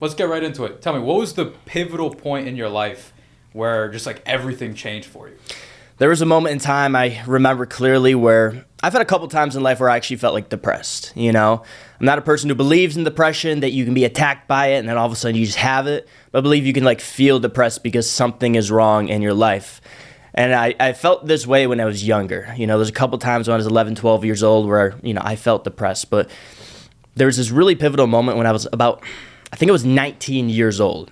Let's get right into it. Tell me, what was the pivotal point in your life where just like everything changed for you? There was a moment in time I remember clearly where I've had a couple times in life where I actually felt like depressed, you know? I'm not a person who believes in depression, that you can be attacked by it and then all of a sudden you just have it. But I believe you can like feel depressed because something is wrong in your life. And I felt this way when I was younger. You know, there's a couple times when I was 11, 12 years old where, you know, I felt depressed. But there was this really pivotal moment when I was about, I think I was 19 years old.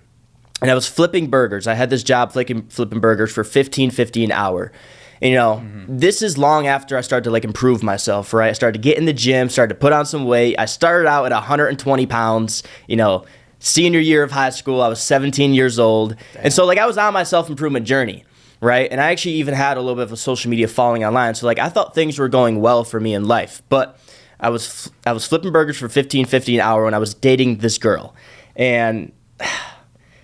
And I was flipping burgers. I had this job flipping burgers for $15.50 an hour. And, you know, this is long after I started to like improve myself, right? I started to get in the gym, started to put on some weight. I started out at 120 pounds, you know, senior year of high school. I was 17 years old. Damn. And so like I was on my self-improvement journey, right? And I actually even had a little bit of a social media following online. So like I thought things were going well for me in life. But I was flipping burgers for $15.50 an hour when I was dating this girl. And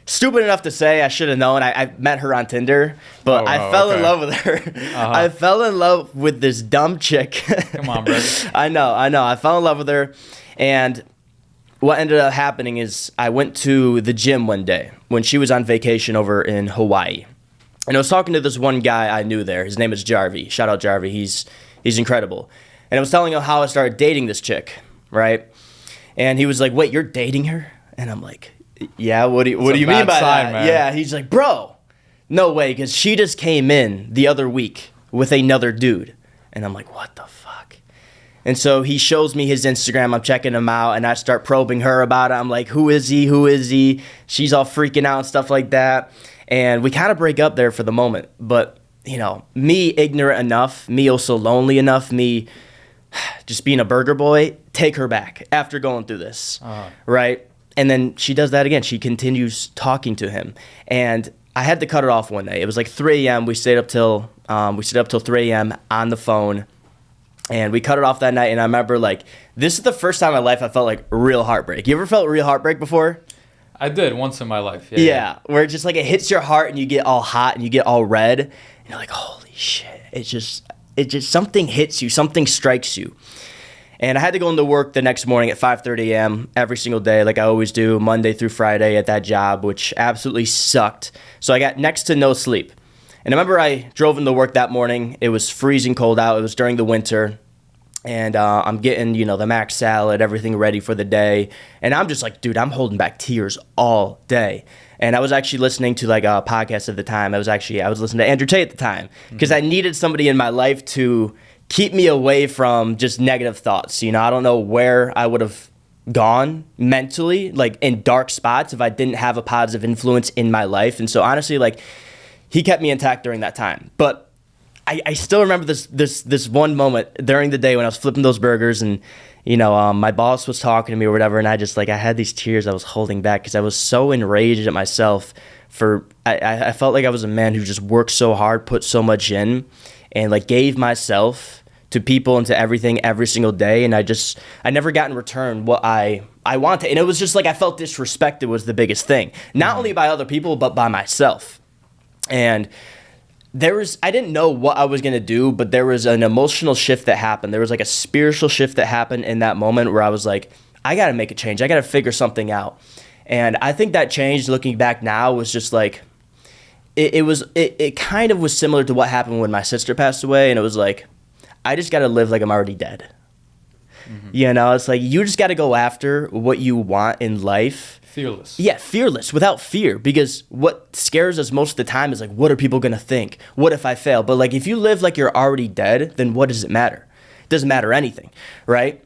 stupid enough to say, I should have known. I met her on Tinder, but I fell in love with her. I fell in love with this dumb chick. Come on, bro. I know. I fell in love with her. And what ended up happening is I went to the gym one day when she was on vacation over in Hawaii. And I was talking to this one guy I knew there. His name is Jarvie. Shout out Jarvie. He's incredible. And I was telling him how I started dating this chick, right? And he was like, "Wait, you're dating her?" And I'm like, "Yeah, what do you mean by that?" Man. Yeah, he's like, "Bro, no way, because she just came in the other week with another dude." And I'm like, "What the fuck?" And so he shows me his Instagram. I'm checking him out, and I start probing her about it. I'm like, "Who is he? Who is he?" She's all freaking out and stuff like that. And we kind of break up there for the moment. But, you know, me ignorant enough, me also lonely enough, me just being a burger boy, take her back after going through this, right? And then she does that again. She continues talking to him. And I had to cut it off one day. It was like 3 a.m. We stayed up till 3 a.m. on the phone. And we cut it off that night. And I remember, like, this is the first time in my life I felt like real heartbreak. You ever felt real heartbreak before? I did once in my life. Yeah, where it just like it hits your heart and you get all hot and you get all red. And you're like, holy shit. It just something hits you, something strikes you. And I had to go into work the next morning at 5:30 a.m. every single day, like I always do, Monday through Friday at that job, which absolutely sucked. So I got next to no sleep. And I remember I drove into work that morning. It was freezing cold out. It was during the winter. And I'm getting, you know, the mac salad, everything ready for the day. And I'm just like, dude, I'm holding back tears all day. And I was actually listening to like a podcast at the time. I was listening to Andrew Tate at the time because I needed somebody in my life to keep me away from just negative thoughts. You know, I don't know where I would have gone mentally, like in dark spots, if I didn't have a positive influence in my life. And so honestly, like he kept me intact during that time. But I still remember this one moment during the day when I was flipping those burgers and, you know, my boss was talking to me or whatever. And I had these tears I was holding back because I was so enraged at myself I felt like I was a man who just worked so hard, put so much in and like gave myself to people and to everything every single day. And I never got in return what I wanted. And it was just like I felt disrespected was the biggest thing, not only by other people, but by myself. And I didn't know what I was going to do, but there was an emotional shift that happened. There was like a spiritual shift that happened in that moment where I was like, I got to make a change. I got to figure something out. And I think that change, looking back now, was just like, it kind of was similar to what happened when my sister passed away. And it was like, I just got to live like I'm already dead. Mm-hmm. You know, it's like, you just got to go after what you want in life. Fearless. Yeah, fearless, without fear. Because what scares us most of the time is like, what are people going to think? What if I fail? But like, if you live like you're already dead, then what does it matter? It doesn't matter anything, right?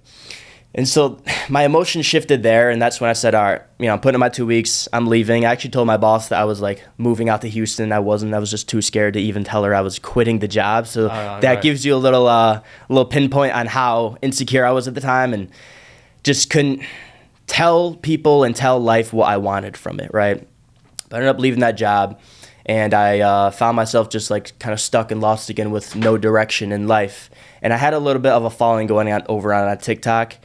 And so my emotions shifted there, and that's when I said, all right, you know, I'm putting in my 2 weeks, I'm leaving. I actually told my boss that I was like moving out to Houston. I was just too scared to even tell her I was quitting the job. So that gives you a little pinpoint on how insecure I was at the time and just couldn't tell people and tell life what I wanted from it, right? But I ended up leaving that job, and I found myself just like kind of stuck and lost again with no direction in life. And I had a little bit of a following going on over on TikTok.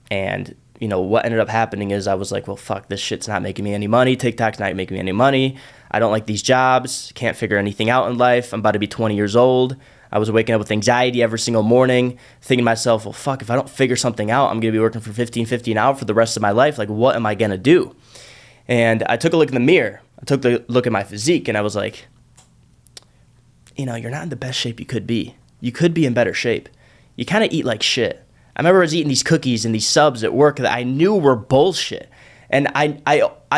And, you know, what ended up happening is I was like, well, fuck, this shit's not making me any money. TikTok's not making me any money. I don't like these jobs. Can't figure anything out in life. I'm about to be 20 years old. I was waking up with anxiety every single morning, thinking to myself, well, fuck, if I don't figure something out, I'm going to be working for $15.50 an hour for the rest of my life. Like, what am I going to do? And I took a look in the mirror. I took a look at my physique, and I was like, you're not in the best shape you could be. You could be in better shape. You kind of eat like shit. I remember I was eating these cookies and these subs at work that I knew were bullshit. And I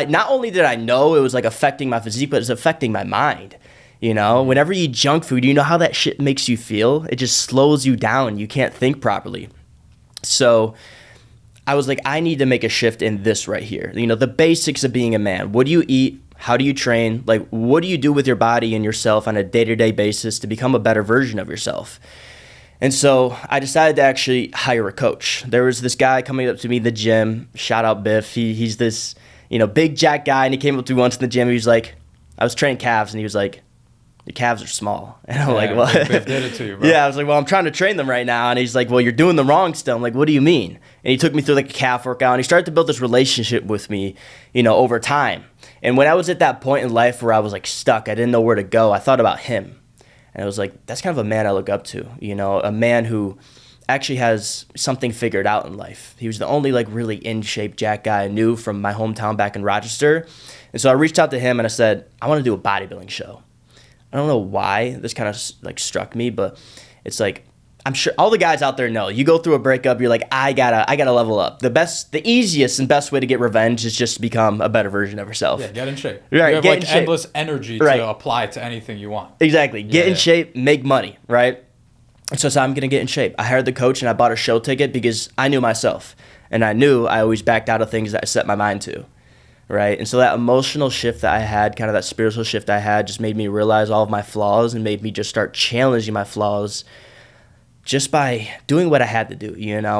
not only did I know it was like affecting my physique, but it was affecting my mind. Whenever you eat junk food, you know how that shit makes you feel? It just slows you down. You can't think properly. So I was like, I need to make a shift in this right here. The basics of being a man. What do you eat? How do you train? Like, what do you do with your body and yourself on a day-to-day basis to become a better version of yourself? And so I decided to actually hire a coach. There was this guy coming up to me in the gym. Shout out Biff. He's this, big jack guy, and he came up to me once in the gym. He was like, I was training calves, and he was like, your calves are small. And I'm like, well, Biff did it to you, bro. Yeah, I was like, well, I'm trying to train them right now. And he's like, well, you're doing them wrong still. I'm like, what do you mean? And he took me through like a calf workout, and he started to build this relationship with me, over time. And when I was at that point in life where I was like stuck, I didn't know where to go, I thought about him. And I was like, that's kind of a man I look up to, a man who actually has something figured out in life. He was the only like really in shape jack guy I knew from my hometown back in Rochester. And so I reached out to him and I said, I want to do a bodybuilding show. I don't know why this kind of like struck me, but it's like, I'm sure all the guys out there know, you go through a breakup, you're like, I gotta level up. The easiest and best way to get revenge is just to become a better version of yourself. Yeah, get in shape. Right, you have like endless energy right. to apply to anything you want. Exactly. Get in shape, make money, right? And so I said, I'm gonna get in shape. I hired the coach and I bought a show ticket because I knew myself. And I knew I always backed out of things that I set my mind to. Right? And so that emotional shift that I had, kind of that spiritual shift I had, just made me realize all of my flaws and made me just start challenging my flaws just by doing what I had to do.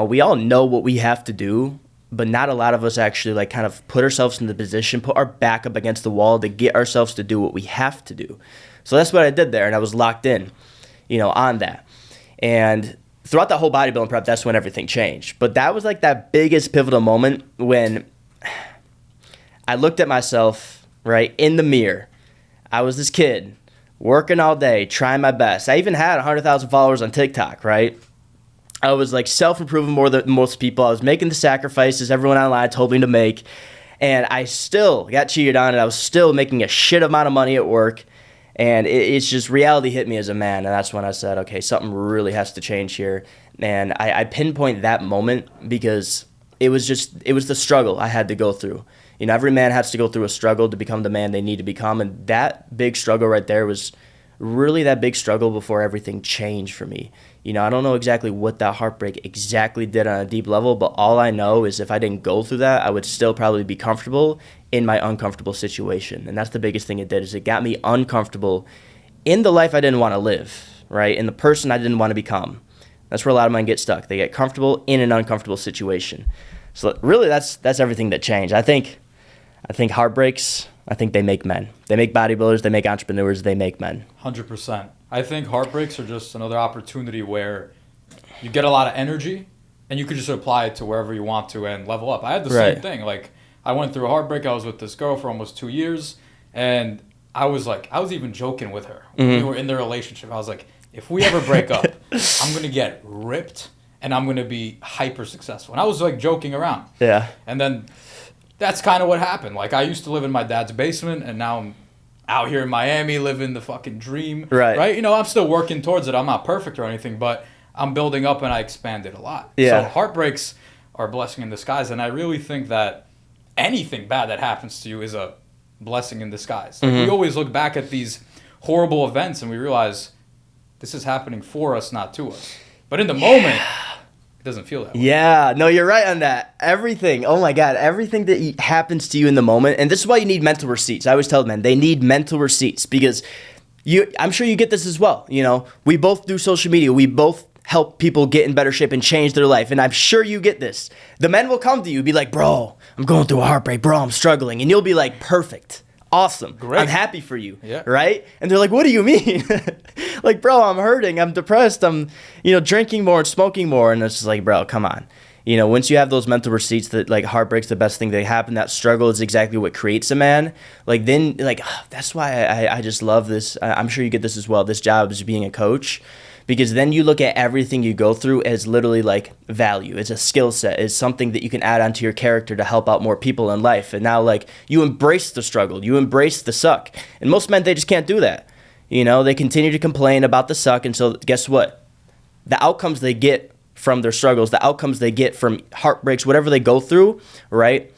We all know what we have to do, but not a lot of us actually like kind of put ourselves in the position, put our back up against the wall to get ourselves to do what we have to do. So that's what I did there, and I was locked in, on that. And throughout that whole bodybuilding prep, that's when everything changed. But that was like that biggest pivotal moment when I looked at myself, right, in the mirror. I was this kid working all day, trying my best. I even had 100,000 followers on TikTok, right? I was like self-improving more than most people. I was making the sacrifices everyone online told me to make. And I still got cheated on, and I was still making a shit amount of money at work. And it's just reality hit me as a man. And that's when I said, okay, something really has to change here. And I pinpoint that moment because it was the struggle I had to go through. Every man has to go through a struggle to become the man they need to become. And that big struggle right there was really that big struggle before everything changed for me. I don't know exactly what that heartbreak exactly did on a deep level, but all I know is if I didn't go through that, I would still probably be comfortable in my uncomfortable situation. And that's the biggest thing it did, is it got me uncomfortable in the life I didn't want to live, right? In the person I didn't want to become. That's where a lot of men get stuck. They get comfortable in an uncomfortable situation. So really that's everything that changed. I think heartbreaks, I think they make men. They make bodybuilders, they make entrepreneurs, they make men. 100%. I think heartbreaks are just another opportunity where you get a lot of energy and you could just apply it to wherever you want to and level up. I had the same thing. Like, I went through a heartbreak. I was with this girl for almost 2 years, and I was even joking with her. When we were in the relationship. I was like, if we ever break up, I'm going to get ripped and I'm going to be hyper successful. And I was like joking around. Yeah. And then that's kind of what happened. Like, I used to live in my dad's basement, and now I'm out here in Miami living the fucking dream. Right? I'm still working towards it. I'm not perfect or anything, but I'm building up and I expanded a lot. Yeah. So heartbreaks are a blessing in disguise, and I really think that anything bad that happens to you is a blessing in disguise. Like, we always look back at these horrible events and we realize this is happening for us, not to us. But in the moment, it doesn't feel that way. Yeah, no, you're right on that. Everything, oh my God, everything that happens to you in the moment, and this is why you need mental receipts. I always tell men, they need mental receipts because I'm sure you get this as well. We both do social media. We both help people get in better shape and change their life, and I'm sure you get this. The men will come to you and be like, bro, I'm going through a heartbreak. Bro, I'm struggling. And you'll be like, perfect. Awesome. Great. I'm happy for you. Yeah. Right? And they're like, what do you mean? Like, bro, I'm hurting. I'm depressed. I'm, drinking more and smoking more. And it's just like, bro, come on. Once you have those mental receipts that like heartbreak's the best thing that happen, that struggle is exactly what creates a man. Like that's why I just love this. I'm sure you get this as well. This job is being a coach because then you look at everything you go through as literally like value, as a skill set, as something that you can add onto your character to help out more people in life. And now like you embrace the struggle, you embrace the suck. And most men, they just can't do that. You know, they continue to complain about the suck. And so guess what? The outcomes they get from their struggles, the outcomes they get from heartbreaks, whatever they go through, right,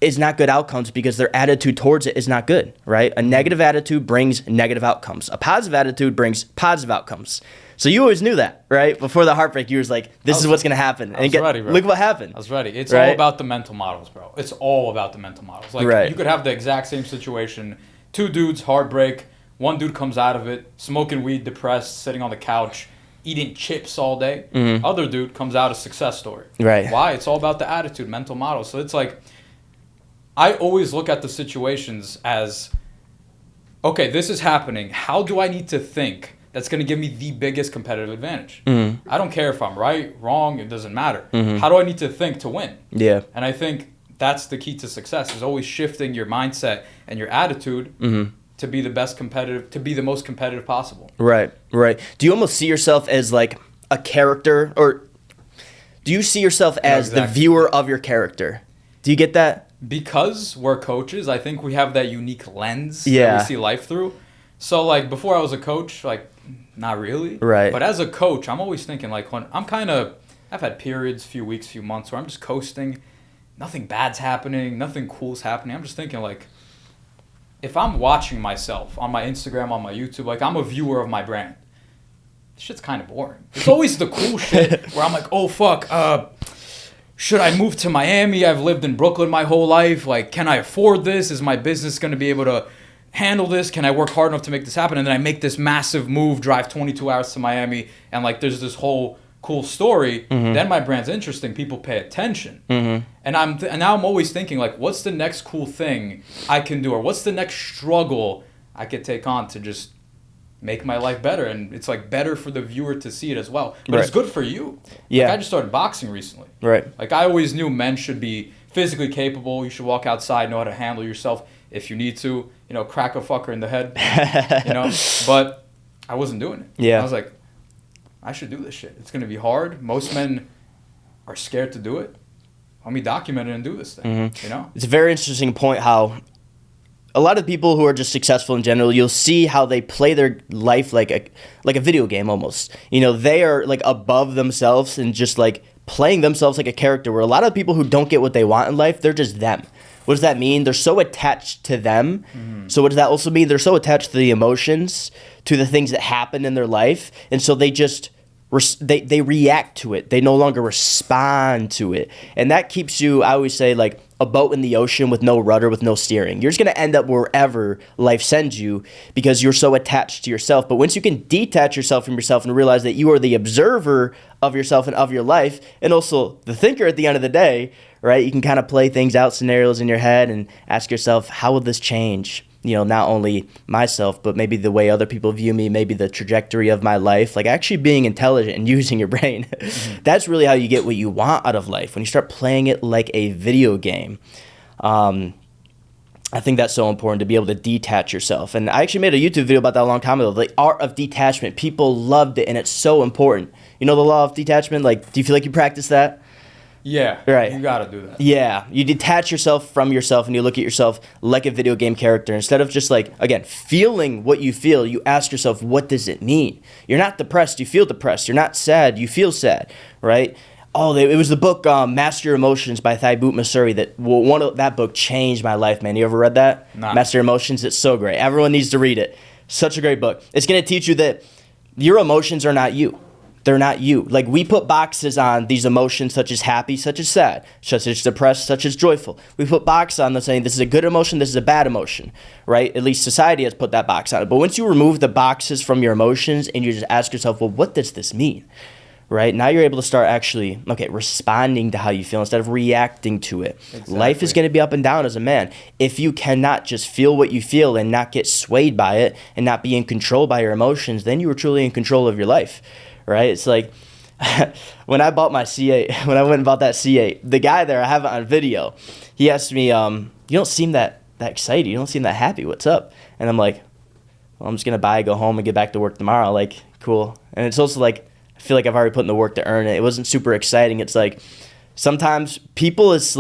is not good outcomes because their attitude towards it is not good, right? A negative attitude brings negative outcomes. A positive attitude brings positive outcomes. So you always knew that, right? Before the heartbreak, you was like, this is what's going to happen. And ready, bro. Look what happened. I was ready. It's right? all about the mental models, bro. It's all about the mental models. Like, right. You could have the exact same situation. 2 dudes, heartbreak. 1 dude comes out of it, smoking weed, depressed, sitting on the couch, eating chips all day. Mm-hmm. Other dude comes out a success story. Right. Why? It's all about the attitude, mental model. So it's like, I always look at the situations as, okay, this is happening. How do I need to think that's going to give me the biggest competitive advantage? Mm-hmm. I don't care if I'm right, wrong, it doesn't matter. Mm-hmm. How do I need to think to win? Yeah. And I think that's the key to success, is always shifting your mindset and your attitude to be the best competitive, to be the most competitive possible. Right, right. Do you almost see yourself as like a character, or do you see yourself as the viewer of your character? Do you get that? Because we're coaches, I think we have that unique lens that we see life through. So, like, before I was a coach, like, not really. Right. But as a coach, I'm always thinking, like, when I've had periods, few weeks, few months, where I'm just coasting. Nothing bad's happening. Nothing cool's happening. I'm just thinking, like, if I'm watching myself on my Instagram, on my YouTube, like, I'm a viewer of my brand. This shit's kind of boring. It's always the cool shit where I'm like, oh, fuck, should I move to Miami? I've lived in Brooklyn my whole life. Like, can I afford this? Is my business going to be able to handle this? Can I work hard enough to make this happen? And then I make this massive move, drive 22 hours to Miami, and, like, there's this whole cool story. Mm-hmm. Then my brand's interesting. People pay attention. Mm-hmm. And now I'm always thinking, like, what's the next cool thing I can do? Or what's the next struggle I could take on to just make my life better? And it's, like, better for the viewer to see it as well. But it's good for you. Yeah. Like, I just started boxing recently. Right. Like, I always knew men should be physically capable. You should walk outside, know how to handle yourself if you need to. You know, crack a fucker in the head. You know? But I wasn't doing it. Yeah. I was like, I should do this shit. It's going to be hard. Most men are scared to do it. Let me document it and do this thing. Mm-hmm. You know? It's a very interesting point how a lot of people who are just successful in general, you'll see how they play their life like a video game almost. You know, they are like above themselves and just like playing themselves like a character, where a lot of people who don't get what they want in life, they're just them. What does that mean? They're so attached to them. Mm-hmm. So what does that also mean? They're so attached to the emotions, to the things that happen in their life. And so they just they react to it. They no longer respond to it. And that keeps you, I always say, like a boat in the ocean with no rudder, with no steering. You're just going to end up wherever life sends you because you're so attached to yourself. But once you can detach yourself from yourself and realize that you are the observer of yourself and of your life, and also the thinker at the end of the day, right? You can kind of play things out, scenarios in your head, and ask yourself, how will this change? You know, not only myself, but maybe the way other people view me, maybe the trajectory of my life. Like actually being intelligent and using your brain. Mm-hmm. That's really how you get what you want out of life. When you start playing it like a video game. I think that's so important, to be able to detach yourself. And I actually made a YouTube video about that a long time ago. The art of detachment. People loved it, and it's so important. You know the law of detachment? Like, do you feel like you practice that? Yeah, right. You gotta do that. Yeah, you detach yourself from yourself and you look at yourself like a video game character. Instead of just like, again, feeling what you feel, you ask yourself, what does it mean? You're not depressed, you feel depressed. You're not sad, you feel sad, right? Oh, it was the book Master Your Emotions by Thibaut Masuri that book changed my life, man. You ever read that? Nah. Master Your Emotions, it's so great. Everyone needs to read it. Such a great book. It's going to teach you that your emotions are not you. They're not you. Like, we put boxes on these emotions, such as happy, such as sad, such as depressed, such as joyful. We put boxes on them saying this is a good emotion, this is a bad emotion, right? At least society has put that box on it. But once you remove the boxes from your emotions and you just ask yourself, well, what does this mean? Right? Now you're able to start actually, responding to how you feel instead of reacting to it. Exactly. Life is going to be up and down as a man. If you cannot just feel what you feel and not get swayed by it and not be in control by your emotions, then you are truly in control of your life. Right? It's like when I bought my C8, when I went and bought that C8, the guy there, I have it on video, he asked me, you don't seem that excited. You don't seem that happy. What's up? And I'm like, well, I'm just going to buy it, go home, and get back to work tomorrow. Like, Cool. And it's also like, I feel like I've already put in the work to earn it. It wasn't super exciting. It's like, sometimes people's,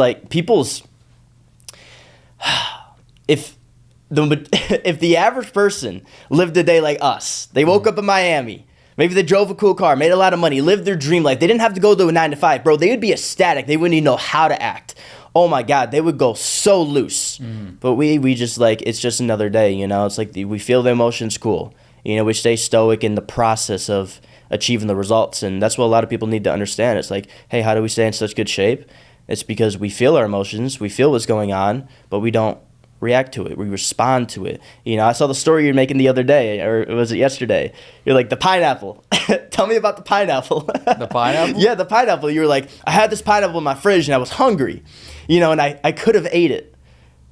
if the average person lived a day like us, they woke up in Miami, maybe they drove a cool car, made a lot of money, lived their dream life. They didn't have to go to a 9 to 5, bro. They would be ecstatic. They wouldn't even know how to act. Oh my God, they would go so loose. But we just like, it's just another day, you know? It's like we feel the emotions, cool. You know, we stay stoic in the process of achieving the results. And that's what a lot of people need to understand. It's like, hey, how do we stay in such good shape? It's because we feel our emotions, we feel what's going on, but we don't react to it. We respond to it. You know, I saw the story you're making the other day, or was it yesterday? You're like, the pineapple. Tell me about the pineapple. The pineapple? Yeah, the pineapple. You were like, I had this pineapple in my fridge and I was hungry, you know, and I could have ate it.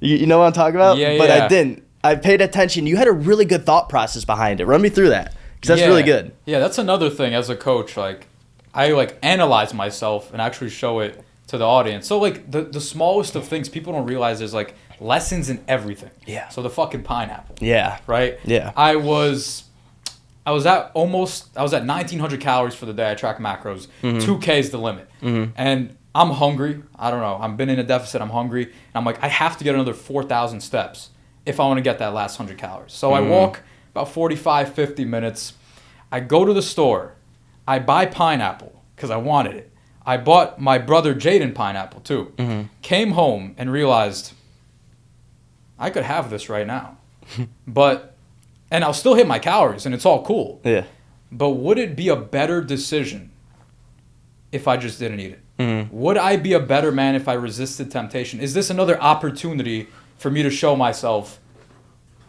You know what I'm talking about? Yeah, but yeah. I didn't. I paid attention. You had a really good thought process behind it. Run me through that, because that's really good. Yeah, that's another thing as a coach. Like, I like analyze myself and actually show it to the audience. So like the smallest of things people don't realize is like lessons in everything. Yeah. So the fucking pineapple. Yeah. Right? Yeah. I was at 1,900 calories for the day. I track macros. 2K is the limit. And I'm hungry. I don't know. I've been in a deficit. I'm hungry. And I'm like, I have to get another 4,000 steps if I want to get that last 100 calories. So I walk about 45, 50 minutes. I go to the store. I buy pineapple because I wanted it. I bought my brother Jaden pineapple too. Came home and realized I could have this right now. And I'll still hit my calories and it's all cool. Yeah. But would it be a better decision if I just didn't eat it? Would I be a better man if I resisted temptation? Is this another opportunity for me to show myself,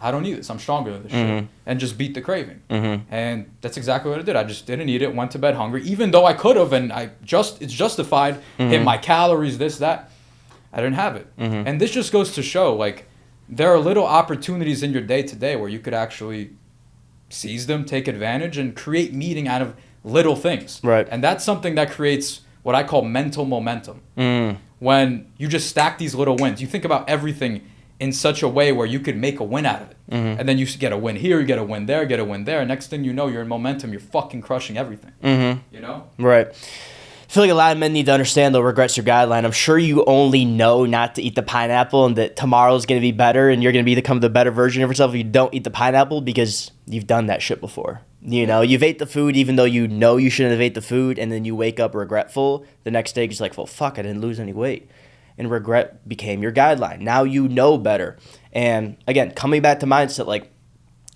I don't need this, I'm stronger than this shit, and just beat the craving? And that's exactly what I did. I just didn't eat it, went to bed hungry, even though I could have, and it's justified, hit my calories, this, that. I didn't have it. And this just goes to show, like, there are little opportunities in your day-to-day where you could actually seize them, take advantage, and create meaning out of little things. Right. And that's something that creates what I call mental momentum. When you just stack these little wins, you think about everything in such a way where you could make a win out of it. And then you get a win here, you get a win there, get a win there. Next thing you know, you're in momentum, you're fucking crushing everything. You know? Right. I feel like a lot of men need to understand, though, regrets your guideline. I'm sure you only know not to eat the pineapple and that tomorrow's going to be better and you're going to become the better version of yourself if you don't eat the pineapple, because you've done that shit before. You know, you've ate the food even though you know you shouldn't have ate the food, and then you wake up regretful the next day because you're like, well, fuck, I didn't lose any weight. And regret became your guideline. Now you know better. And again, coming back to mindset, like,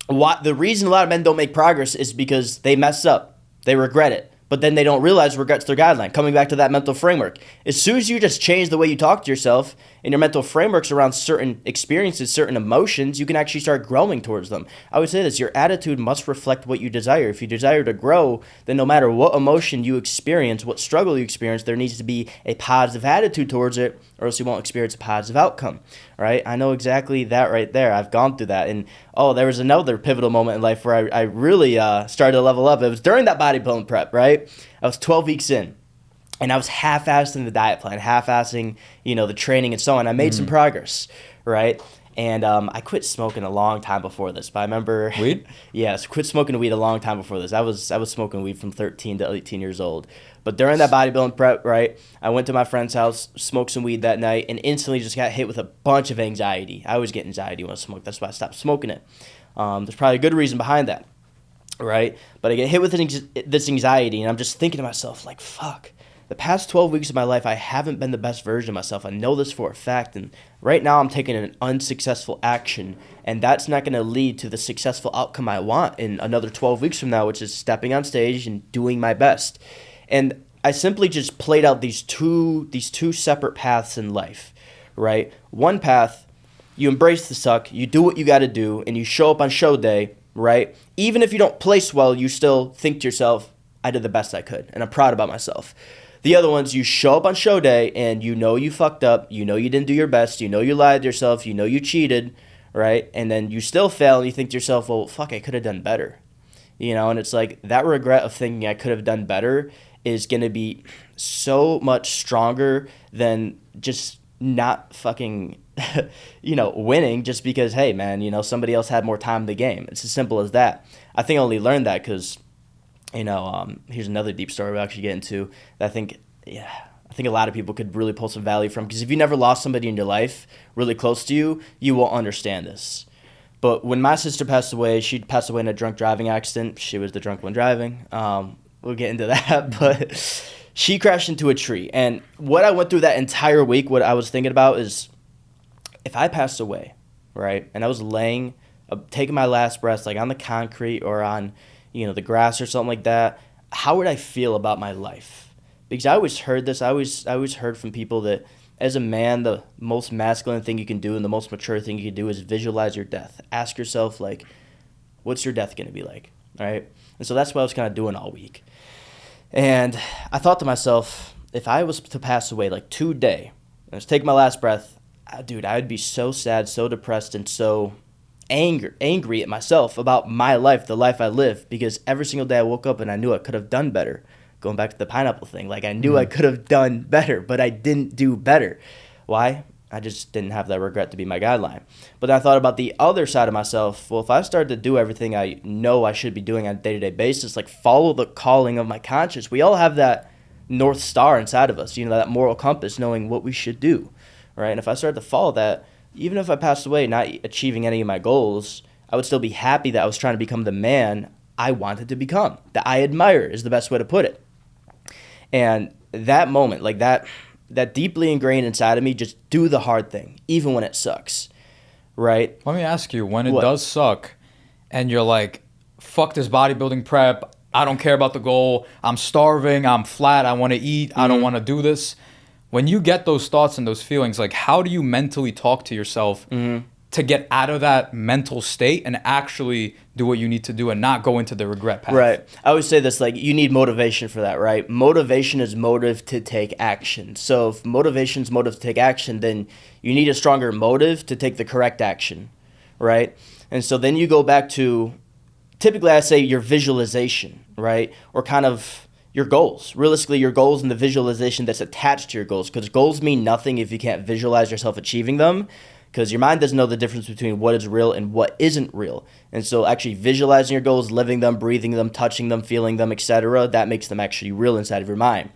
the reason a lot of men don't make progress is because they mess up. They regret it. But then they don't realize regret's their guideline. Coming back to that mental framework. As soon as you just change the way you talk to yourself and your mental frameworks around certain experiences, certain emotions, you can actually start growing towards them. I would say this, your attitude must reflect what you desire. If you desire to grow, then no matter what emotion you experience, what struggle you experience, there needs to be a positive attitude towards it, or else you won't experience a positive outcome, right? I know exactly that right there. I've gone through that. And, there was another pivotal moment in life where I really started to level up. It was during that bodybuilding prep, right? I was 12 weeks in, and I was half-assing the diet plan, half-assing, the training and so on. I made some progress, right? And I quit smoking a long time before this, but I remember... Weed? Yes, quit smoking weed a long time before this. I was smoking weed from 13 to 18 years old. But during that bodybuilding prep, right, I went to my friend's house, smoked some weed that night, and instantly just got hit with a bunch of anxiety. I always get anxiety when I smoke. That's why I stopped smoking it. There's probably a good reason behind that, right? But I get hit with this anxiety, and I'm just thinking to myself, like, fuck. The past 12 weeks of my life, I haven't been the best version of myself. I know this for a fact, and right now I'm taking an unsuccessful action, and that's not going to lead to the successful outcome I want in another 12 weeks from now, which is stepping on stage and doing my best. And I simply just played out these two separate paths in life, right? One path, you embrace the suck, you do what you got to do, and you show up on show day, right? Even if you don't place well, you still think to yourself, I did the best I could, and I'm proud about myself. The other ones, you show up on show day, and you know you fucked up, you know you didn't do your best, you know you lied to yourself, you know you cheated, right? And then you still fail, and you think to yourself, well, fuck, I could have done better. And it's like that regret of thinking I could have done better is going to be so much stronger than just not fucking, winning just because, hey, man, somebody else had more time in the game. It's as simple as that. I think I only learned that because Here's another deep story we'll actually get into that I think a lot of people could really pull some value from, because if you never lost somebody in your life really close to you, you won't understand this. But when my sister passed away, she passed away in a drunk driving accident. She was the drunk one driving. We'll get into that, but she crashed into a tree. And what I went through that entire week, what I was thinking about is, if I passed away, right, and I was laying, taking my last breath, like on the concrete or on, the grass or something like that, how would I feel about my life? Because I always heard this. I always heard from people that as a man, the most masculine thing you can do and the most mature thing you can do is visualize your death. Ask yourself, like, what's your death going to be like, right? And so that's what I was kind of doing all week. And I thought to myself, if I was to pass away, like today, and I was taking my last breath, dude, I would be so sad, so depressed, and so angry at myself about my life, the life I live, because every single day I woke up and I knew I could have done better. Going back to the pineapple thing, like I knew I could have done better, but I didn't do better. Why? I just didn't have that regret to be my guideline. But then I thought about the other side of myself. Well, if I started to do everything I know I should be doing on a day-to-day basis, like follow the calling of my conscience, we all have that North Star inside of us, that moral compass, knowing what we should do, right? And if I started to follow that, even if I passed away not achieving any of my goals, I would still be happy that I was trying to become the man I wanted to become, that I admire is the best way to put it. And that moment, like that deeply ingrained inside of me, just do the hard thing, even when it sucks, right? Let me ask you, when it does suck and you're like, fuck this bodybuilding prep, I don't care about the goal, I'm starving, I'm flat, I want to eat, I don't want to do this. When you get those thoughts and those feelings, like how do you mentally talk to yourself to get out of that mental state and actually do what you need to do and not go into the regret path? Right. I always say this, like, you need motivation for that, right? Motivation is motive to take action. So if motivation is motive to take action, then you need a stronger motive to take the correct action, right? And so then you go back to, typically I say your visualization, right? Or kind of your goals. Realistically, your goals and the visualization that's attached to your goals, because goals mean nothing if you can't visualize yourself achieving them. Because your mind doesn't know the difference between what is real and what isn't real. And so actually visualizing your goals, living them, breathing them, touching them, feeling them, etc., that makes them actually real inside of your mind.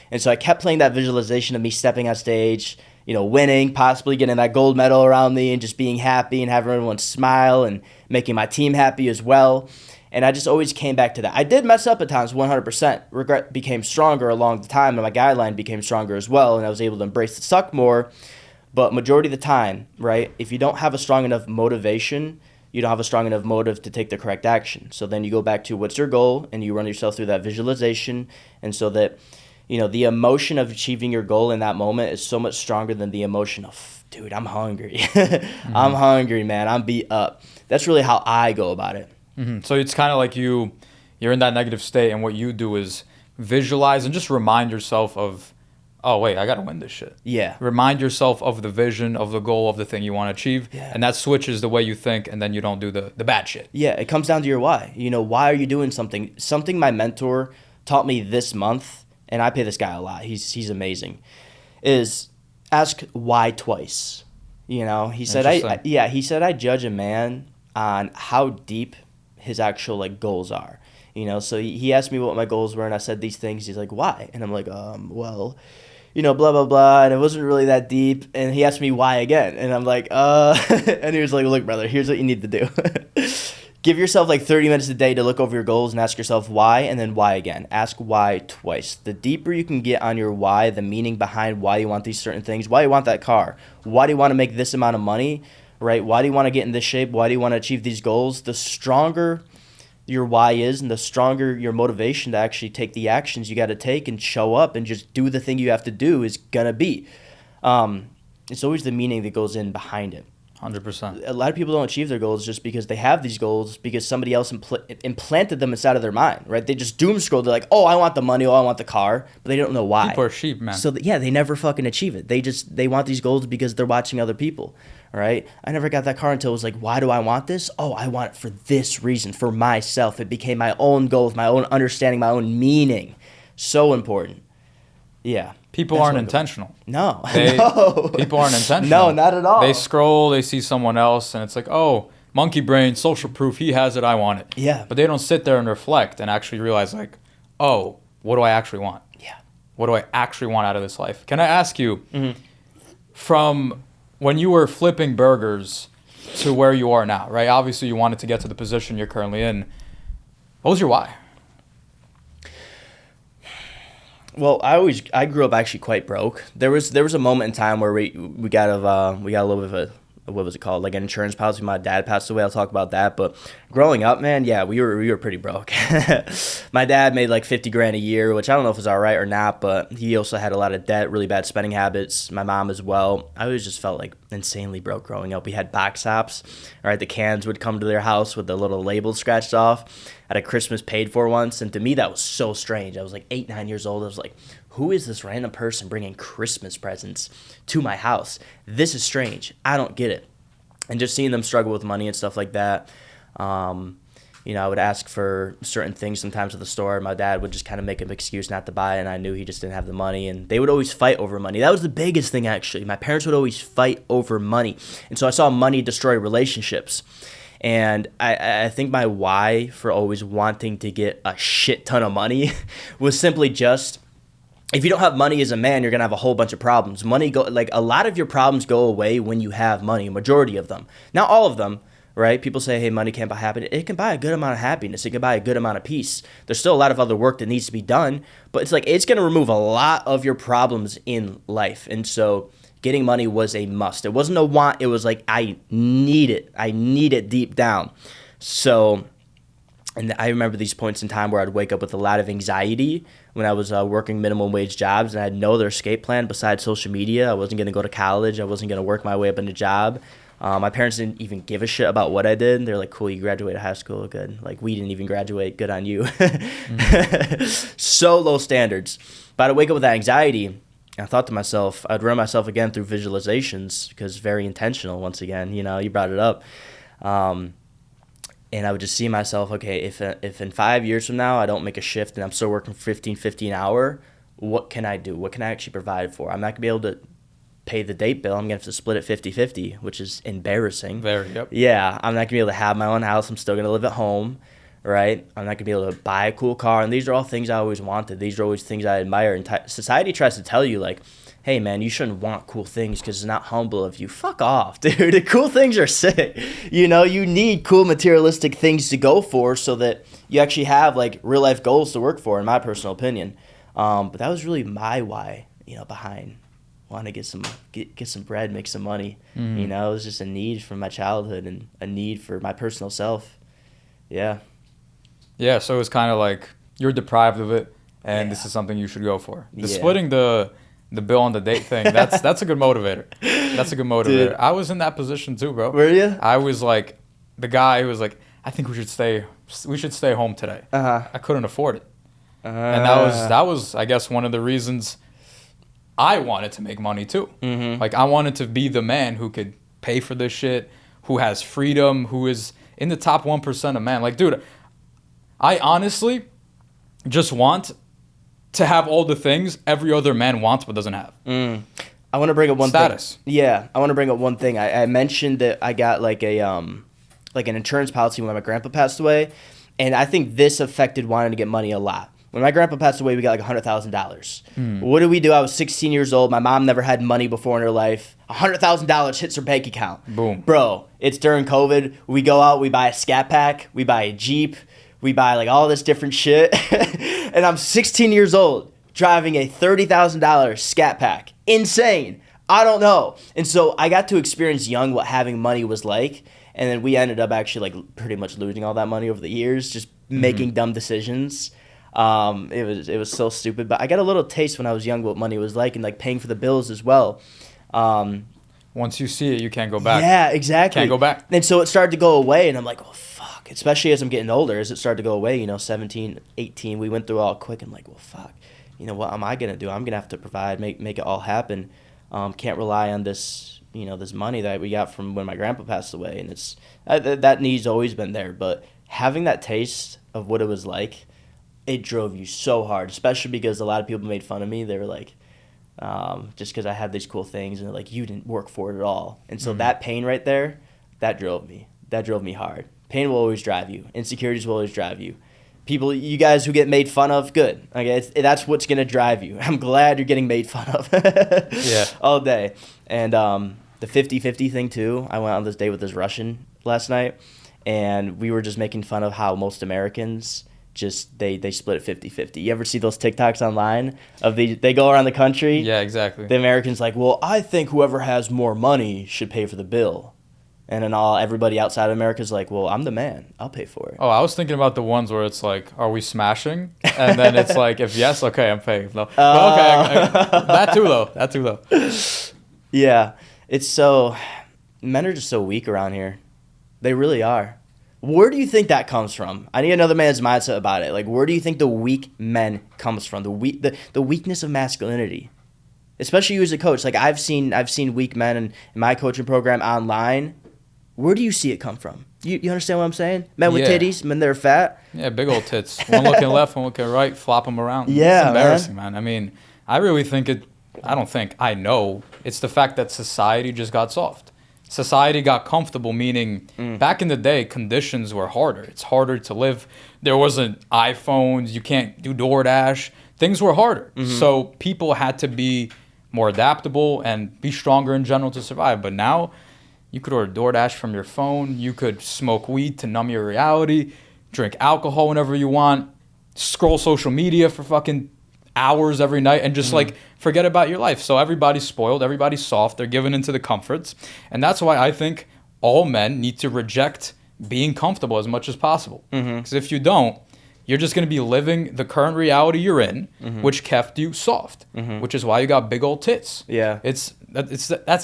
And so I kept playing that visualization of me stepping on stage, winning, possibly getting that gold medal around me and just being happy and having everyone smile and making my team happy as well. And I just always came back to that. I did mess up at times, 100%. Regret became stronger along the time, and my guideline became stronger as well, and I was able to embrace the suck more. But majority of the time, right, if you don't have a strong enough motivation, you don't have a strong enough motive to take the correct action. So then you go back to what's your goal, and you run yourself through that visualization. And so that, the emotion of achieving your goal in that moment is so much stronger than the emotion of, dude, I'm hungry. I'm hungry, man. I'm beat up. That's really how I go about it. So it's kind of like you're in that negative state, and what you do is visualize and just remind yourself of, oh, wait, I got to win this shit. Yeah. Remind yourself of the vision, of the goal, of the thing you want to achieve. Yeah. And that switches the way you think, and then you don't do the bad shit. Yeah, it comes down to your why. Why are you doing something? Something my mentor taught me this month, and I pay this guy a lot. He's amazing, is ask why twice. He said, he said, I judge a man on how deep his actual, goals are. So he asked me what my goals were, and I said these things. He's like, why? And I'm like, well, blah, blah, blah, and it wasn't really that deep. And he asked me why again, and I'm like, and he was like, look, brother, here's what you need to do. Give yourself 30 minutes a day to look over your goals and ask yourself why, and then why again. Ask why twice. The deeper you can get on your why, the meaning behind why you want these certain things, why you want that car, why do you want to make this amount of money, right? Why do you want to get in this shape? Why do you want to achieve these goals? The stronger your why is, and the stronger your motivation to actually take the actions you got to take and show up and just do the thing you have to do is gonna be. It's always the meaning that goes in behind it. 100%. A lot of people don't achieve their goals just because they have these goals because somebody else implanted them inside of their mind, right? They just doom scroll. They're like, oh, I want the money, oh, I want the car, but they don't know why. People are sheep, man. So they never fucking achieve it. They want these goals because they're watching other people, right? I never got that car until it was like, why do I want this? Oh, I want it for this reason, for myself. It became my own goals, my own understanding, my own meaning. So important. Yeah. People aren't intentional. No. People aren't intentional. No, not at all. They scroll, they see someone else, and it's like, oh, monkey brain, social proof, he has it, I want it. Yeah. But they don't sit there and reflect and actually realize, like, oh, what do I actually want? Yeah. What do I actually want out of this life? Can I ask you, from when you were flipping burgers to where you are now, right? Obviously, you wanted to get to the position you're currently in. What was your why? Well, I grew up actually quite broke. There was a moment in time where we got a little bit of a, what was it called, like an insurance policy. My dad passed away. I'll talk about that. But growing up, man, yeah, we were pretty broke. My dad made like 50 grand a year, which I don't know if it was all right or not, but he also had a lot of debt, really bad spending habits. My mom as well. I always just felt like insanely broke growing up. We had box tops. All right, the cans would come to their house with the little labels scratched off. At a Christmas paid for once, and to me that was so strange. I was like 8, 9 years old. I was like, who is this random person bringing Christmas presents to my house? This is strange. I don't get it. And just seeing them struggle with money and stuff like that. I would ask for certain things sometimes at the store. My dad would just kind of make an excuse not to buy it, and I knew he just didn't have the money. And they would always fight over money. That was the biggest thing, actually. My parents would always fight over money. And so I saw money destroy relationships. And I think my why for always wanting to get a shit ton of money was simply just, if you don't have money as a man, you're going to have a whole bunch of problems. A lot of your problems go away when you have money, a majority of them. Not all of them, right? People say, hey, money can't buy happiness. It can buy a good amount of happiness. It can buy a good amount of peace. There's still a lot of other work that needs to be done, but it's going to remove a lot of your problems in life. And so getting money was a must. It wasn't a want. It was like, I need it. I need it deep down. So, and I remember these points in time where I'd wake up with a lot of anxiety when I was working minimum wage jobs, and I had no other escape plan besides social media. I wasn't going to go to college. I wasn't going to work my way up in a job. My parents didn't even give a shit about what I did. They're like, cool, you graduated high school, good. Like, we didn't even graduate, good on you. So low standards. But I'd wake up with that anxiety. I thought to myself, I'd run myself again through visualizations, because very intentional, once again, you brought it up. And I would just see myself, okay, if in 5 years from now I don't make a shift and I'm still working $15.50 an hour, what can I do? What can I actually provide for? I'm not going to be able to pay the date bill. I'm going to have to split it 50-50, which is embarrassing. Very, yep. Yeah, I'm not going to be able to have my own house. I'm still going to live at home. Right? I'm not going to be able to buy a cool car. And these are all things I always wanted. These are always things I admire. And society tries to tell you, like, hey, man, you shouldn't want cool things because it's not humble of you. Fuck off, dude. The cool things are sick. You need cool materialistic things to go for so that you actually have, like, real-life goals to work for, in my personal opinion. But that was really my why, behind wanting to get some bread, make some money. It was just a need from my childhood and a need for my personal self. Yeah. Yeah, so it's kind of like you're deprived of it, and this is something you should go for. The Yeah. splitting the bill on the date thing, that's a good motivator. That's a good motivator. Dude. I was in that position too, bro. Were you? I was like the guy who was like, I think we should stay home today. I couldn't afford it. And that was I guess one of the reasons I wanted to make money too. Like, I wanted to be the man who could pay for this shit, who has freedom, who is in the top 1% of men. Like, dude, I honestly just want to have all the things every other man wants but doesn't have. I want to bring up one Status. thing. Yeah, I want to bring up one thing. I mentioned that I got like an insurance policy when my grandpa passed away, and I think this affected wanting to get money a lot. When my grandpa passed away, we got like $100,000. What did we do? I was 16 years old. My mom never had money before in her life. $100,000 hits her bank account. Boom. Bro, it's during COVID. We go out, we buy a Scat Pack, we buy a Jeep, we buy like all this different shit. And I'm 16 years old driving a $30,000 Scat Pack. Insane. I don't know. And so I got to experience young what having money was like. And then we ended up actually like pretty much losing all that money over the years, just making dumb decisions. It was so stupid. But I got a little taste when I was young what money was like, and like paying for the bills as well. Once you see it, you can't go back. Yeah, exactly. Can't go back. And so it started to go away, and I'm like, oh, fuck. Especially as I'm getting older, as it started to go away, 17, 18, we went through all quick. I'm like, well, fuck. What am I going to do? I'm going to have to provide, make it all happen. Can't rely on this, this money that we got from when my grandpa passed away. And it's that need's always been there. But having that taste of what it was like, it drove you so hard, especially because a lot of people made fun of me. They were like, just because I had these cool things, and they're like, you didn't work for it at all. And so that pain right there, that drove me. that drove me hard. Pain will always drive you. Insecurities will always drive you. People, you guys who get made fun of, good. Okay, that's what's going to drive you. I'm glad you're getting made fun of. Yeah. All day. And the 50-50 thing, too. I went on this date with this Russian last night, and we were just making fun of how most Americans just, they split it 50-50. You ever see those TikToks online of they go around the country? Yeah, exactly. The Americans like, well, I think whoever has more money should pay for the bill. And then everybody outside of America is like, well, I'm the man. I'll pay for it. Oh, I was thinking about the ones where it's like, are we smashing? And then it's like, if yes, okay, I'm paying. No. But okay, that too, though. Yeah. It's so... Men are just so weak around here. They really are. Where do you think that comes from? I need another man's mindset about it. Like, where do you think the weak men comes from? The weakness of masculinity. Especially you as a coach. Like, I've seen weak men in my coaching program online. Where do you see it come from? You understand what I'm saying? Men with titties, men that are fat. Yeah, big old tits. One looking left, one looking right, flop them around. Yeah, it's embarrassing, man. I mean, I really think I know. It's the fact that society just got soft. Society got comfortable, meaning back in the day, conditions were harder. It's harder to live. There wasn't iPhones. You can't do DoorDash. Things were harder. Mm-hmm. So people had to be more adaptable and be stronger in general to survive. But now, you could order DoorDash from your phone. You could smoke weed to numb your reality, drink alcohol whenever you want, scroll social media for fucking hours every night, and just like forget about your life. So everybody's spoiled. Everybody's soft. They're given into the comforts. And that's why I think all men need to reject being comfortable as much as possible. Because if you don't, you're just going to be living the current reality you're in, which kept you soft, which is why you got big old tits. Yeah. That's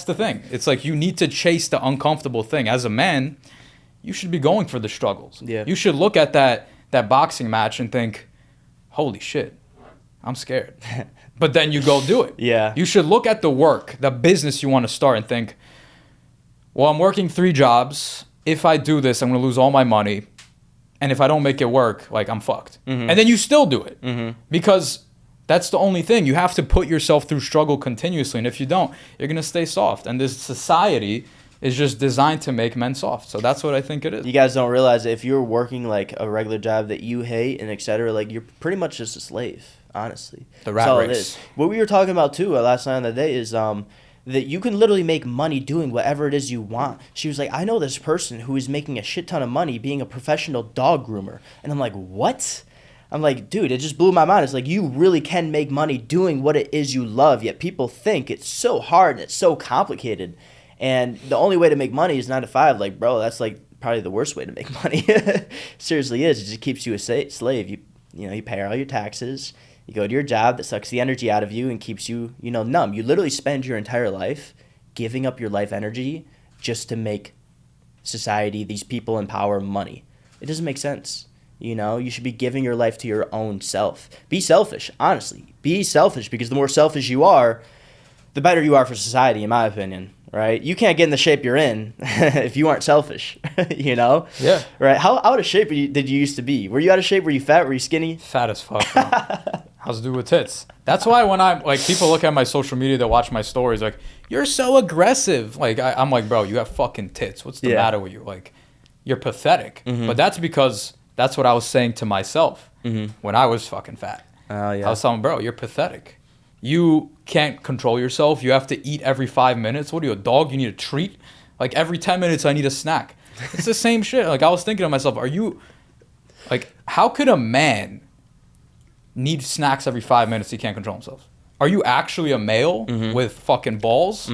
the thing. It's like you need to chase the uncomfortable thing. As a man, you should be going for the struggles. Yeah. You should look at that boxing match and think, holy shit, I'm scared. But then you go do it. Yeah. You should look at the work, the business you want to start, and think, well, I'm working 3 jobs. If I do this, I'm going to lose all my money. And if I don't make it work, like, I'm fucked. And then you still do it. Because that's the only thing. You have to put yourself through struggle continuously. And if you don't, you're going to stay soft. And this society is just designed to make men soft. So that's what I think it is. You guys don't realize that if you're working, like, a regular job that you hate and et cetera, like, you're pretty much just a slave, honestly. The rat race. It is. What we were talking about, too, last night on the day is that you can literally make money doing whatever it is you want. She was like, I know this person who is making a shit ton of money being a professional dog groomer. And I'm like, what? I'm like, dude, it just blew my mind. It's like, you really can make money doing what it is you love, yet people think it's so hard and it's so complicated. And the only way to make money is 9 to 5. Like, bro, that's like probably the worst way to make money. Seriously is. It just keeps you a slave. You pay all your taxes. You go to your job that sucks the energy out of you and keeps you, numb. You literally spend your entire life giving up your life energy just to make society, these people in power, money. It doesn't make sense. You should be giving your life to your own self. Be selfish, honestly. Be selfish, because the more selfish you are, the better you are for society, in my opinion, right? You can't get in the shape you're in if you aren't selfish, Yeah. Right? How out of shape did you used to be? Were you out of shape? Were you fat? Were you skinny? Fat as fuck, bro. How's it do with tits? That's why when I'm like, people look at my social media, they watch my stories, like, you're so aggressive. Like, I'm like, bro, you have fucking tits. What's the matter with you? Like, you're pathetic. But that's because that's what I was saying to myself when I was fucking fat. I was telling, bro, you're pathetic. You can't control yourself. You have to eat every 5 minutes. What are you, a dog? You need a treat? Like, every 10 minutes, I need a snack. It's the same shit. Like, I was thinking to myself, how could a man need snacks every 5 minutes? He can't control himself. Are you actually a male with fucking balls?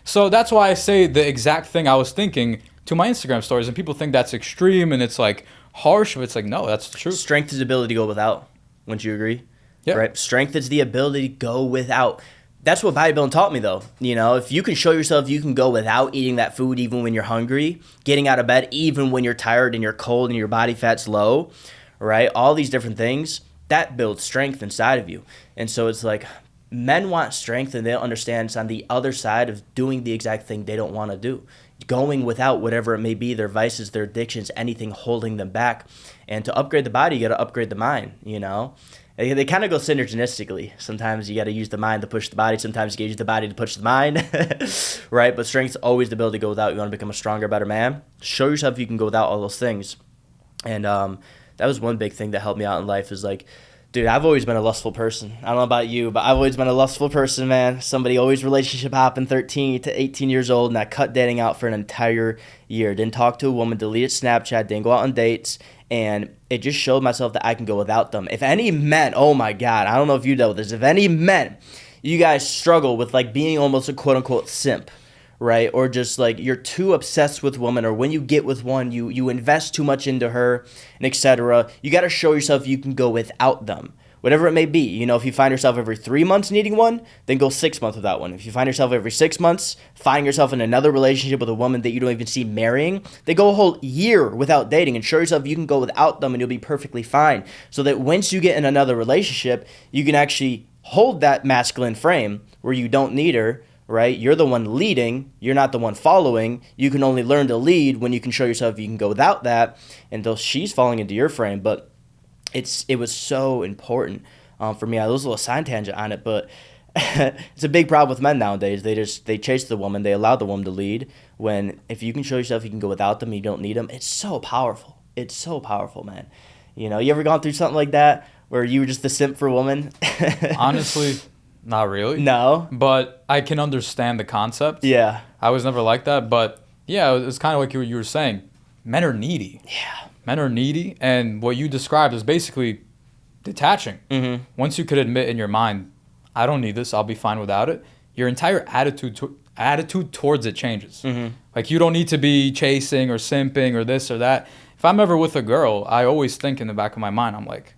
So that's why I say the exact thing I was thinking to my Instagram stories, and people think that's extreme and it's like harsh, but it's like, no, that's the truth. Strength is the ability to go without. Wouldn't you agree? Yeah. Right? Strength is the ability to go without. That's what bodybuilding taught me, though. If you can show yourself you can go without eating that food even when you're hungry, getting out of bed even when you're tired and you're cold and your body fat's low, right? All these different things, that builds strength inside of you. And so it's like, men want strength and they don't understand it's on the other side of doing the exact thing they don't want to do. going without whatever it may be, their vices, their addictions, anything holding them back. And to upgrade the body, you got to upgrade the mind, you know? They kind of go synergistically. Sometimes you got to use the mind to push the body. Sometimes you got to use the body to push the mind, right? But strength's always the ability to go without. You want to become a stronger, better man. Show yourself you can go without all those things. And that was one big thing that helped me out in life is like, dude, I've always been a lustful person. I don't know about you, but I've always been a lustful person, man. Somebody always relationship hopping 13 to 18 years old, and I cut dating out for an entire year. Didn't talk to a woman, deleted Snapchat, didn't go out on dates, and it just showed myself that I can go without them. If any men, oh my God, I don't know if you dealt with this, if any men, you guys struggle with like being almost a quote-unquote simp, right? Or just like you're too obsessed with women, or when you get with one, you invest too much into her, and etc. You got to show yourself you can go without them. Whatever it may be. You know, if you find yourself every 3 months needing one, then go 6 months without one. If you find yourself every 6 months finding yourself in another relationship with a woman that you don't even see marrying, then go a whole year without dating and show yourself you can go without them and you'll be perfectly fine. So that once you get in another relationship, you can actually hold that masculine frame where you don't need her, right? You're the one leading. You're not the one following. You can only learn to lead when you can show yourself you can go without that until she's falling into your frame. But it was so important for me. I was a little side tangent on it, but it's a big problem with men nowadays. They chase the woman. They allow the woman to lead. When if you can show yourself you can go without them, you don't need them. It's so powerful. It's so powerful, man. You know, you ever gone through something like that where you were just the simp for a woman? Honestly, not really. No. But I can understand the concept. Yeah. I was never like that, but yeah, it's kind of like you were saying. Men are needy. Yeah. Men are needy, and what you described is basically detaching. Mm-hmm. Once you could admit in your mind, I don't need this, I'll be fine without it, your entire attitude towards it changes. Mm-hmm. Like, you don't need to be chasing or simping or this or that. If I'm ever with a girl, I always think in the back of my mind, I'm like,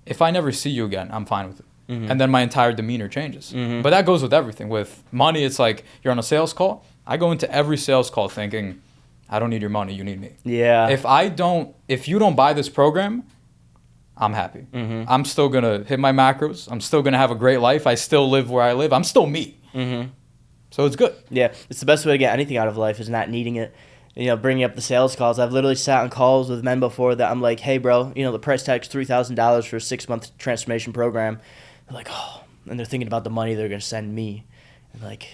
if I never see you again, I'm fine with it. Mm-hmm. And then my entire demeanor changes. Mm-hmm. But that goes with everything. With money, it's like you're on a sales call. I go into every sales call thinking, I don't need your money, you need me. Yeah. If you don't buy this program, I'm happy. Mm-hmm. I'm still going to hit my macros. I'm still going to have a great life. I still live where I live. I'm still me. Mm-hmm. So it's good. Yeah. It's the best way to get anything out of life is not needing it. You know, bringing up the sales calls. I've literally sat on calls with men before that I'm like, hey, bro, you know, the price tag's $3,000 for a 6-month transformation program. They're like, oh, and they're thinking about the money they're going to send me. And like,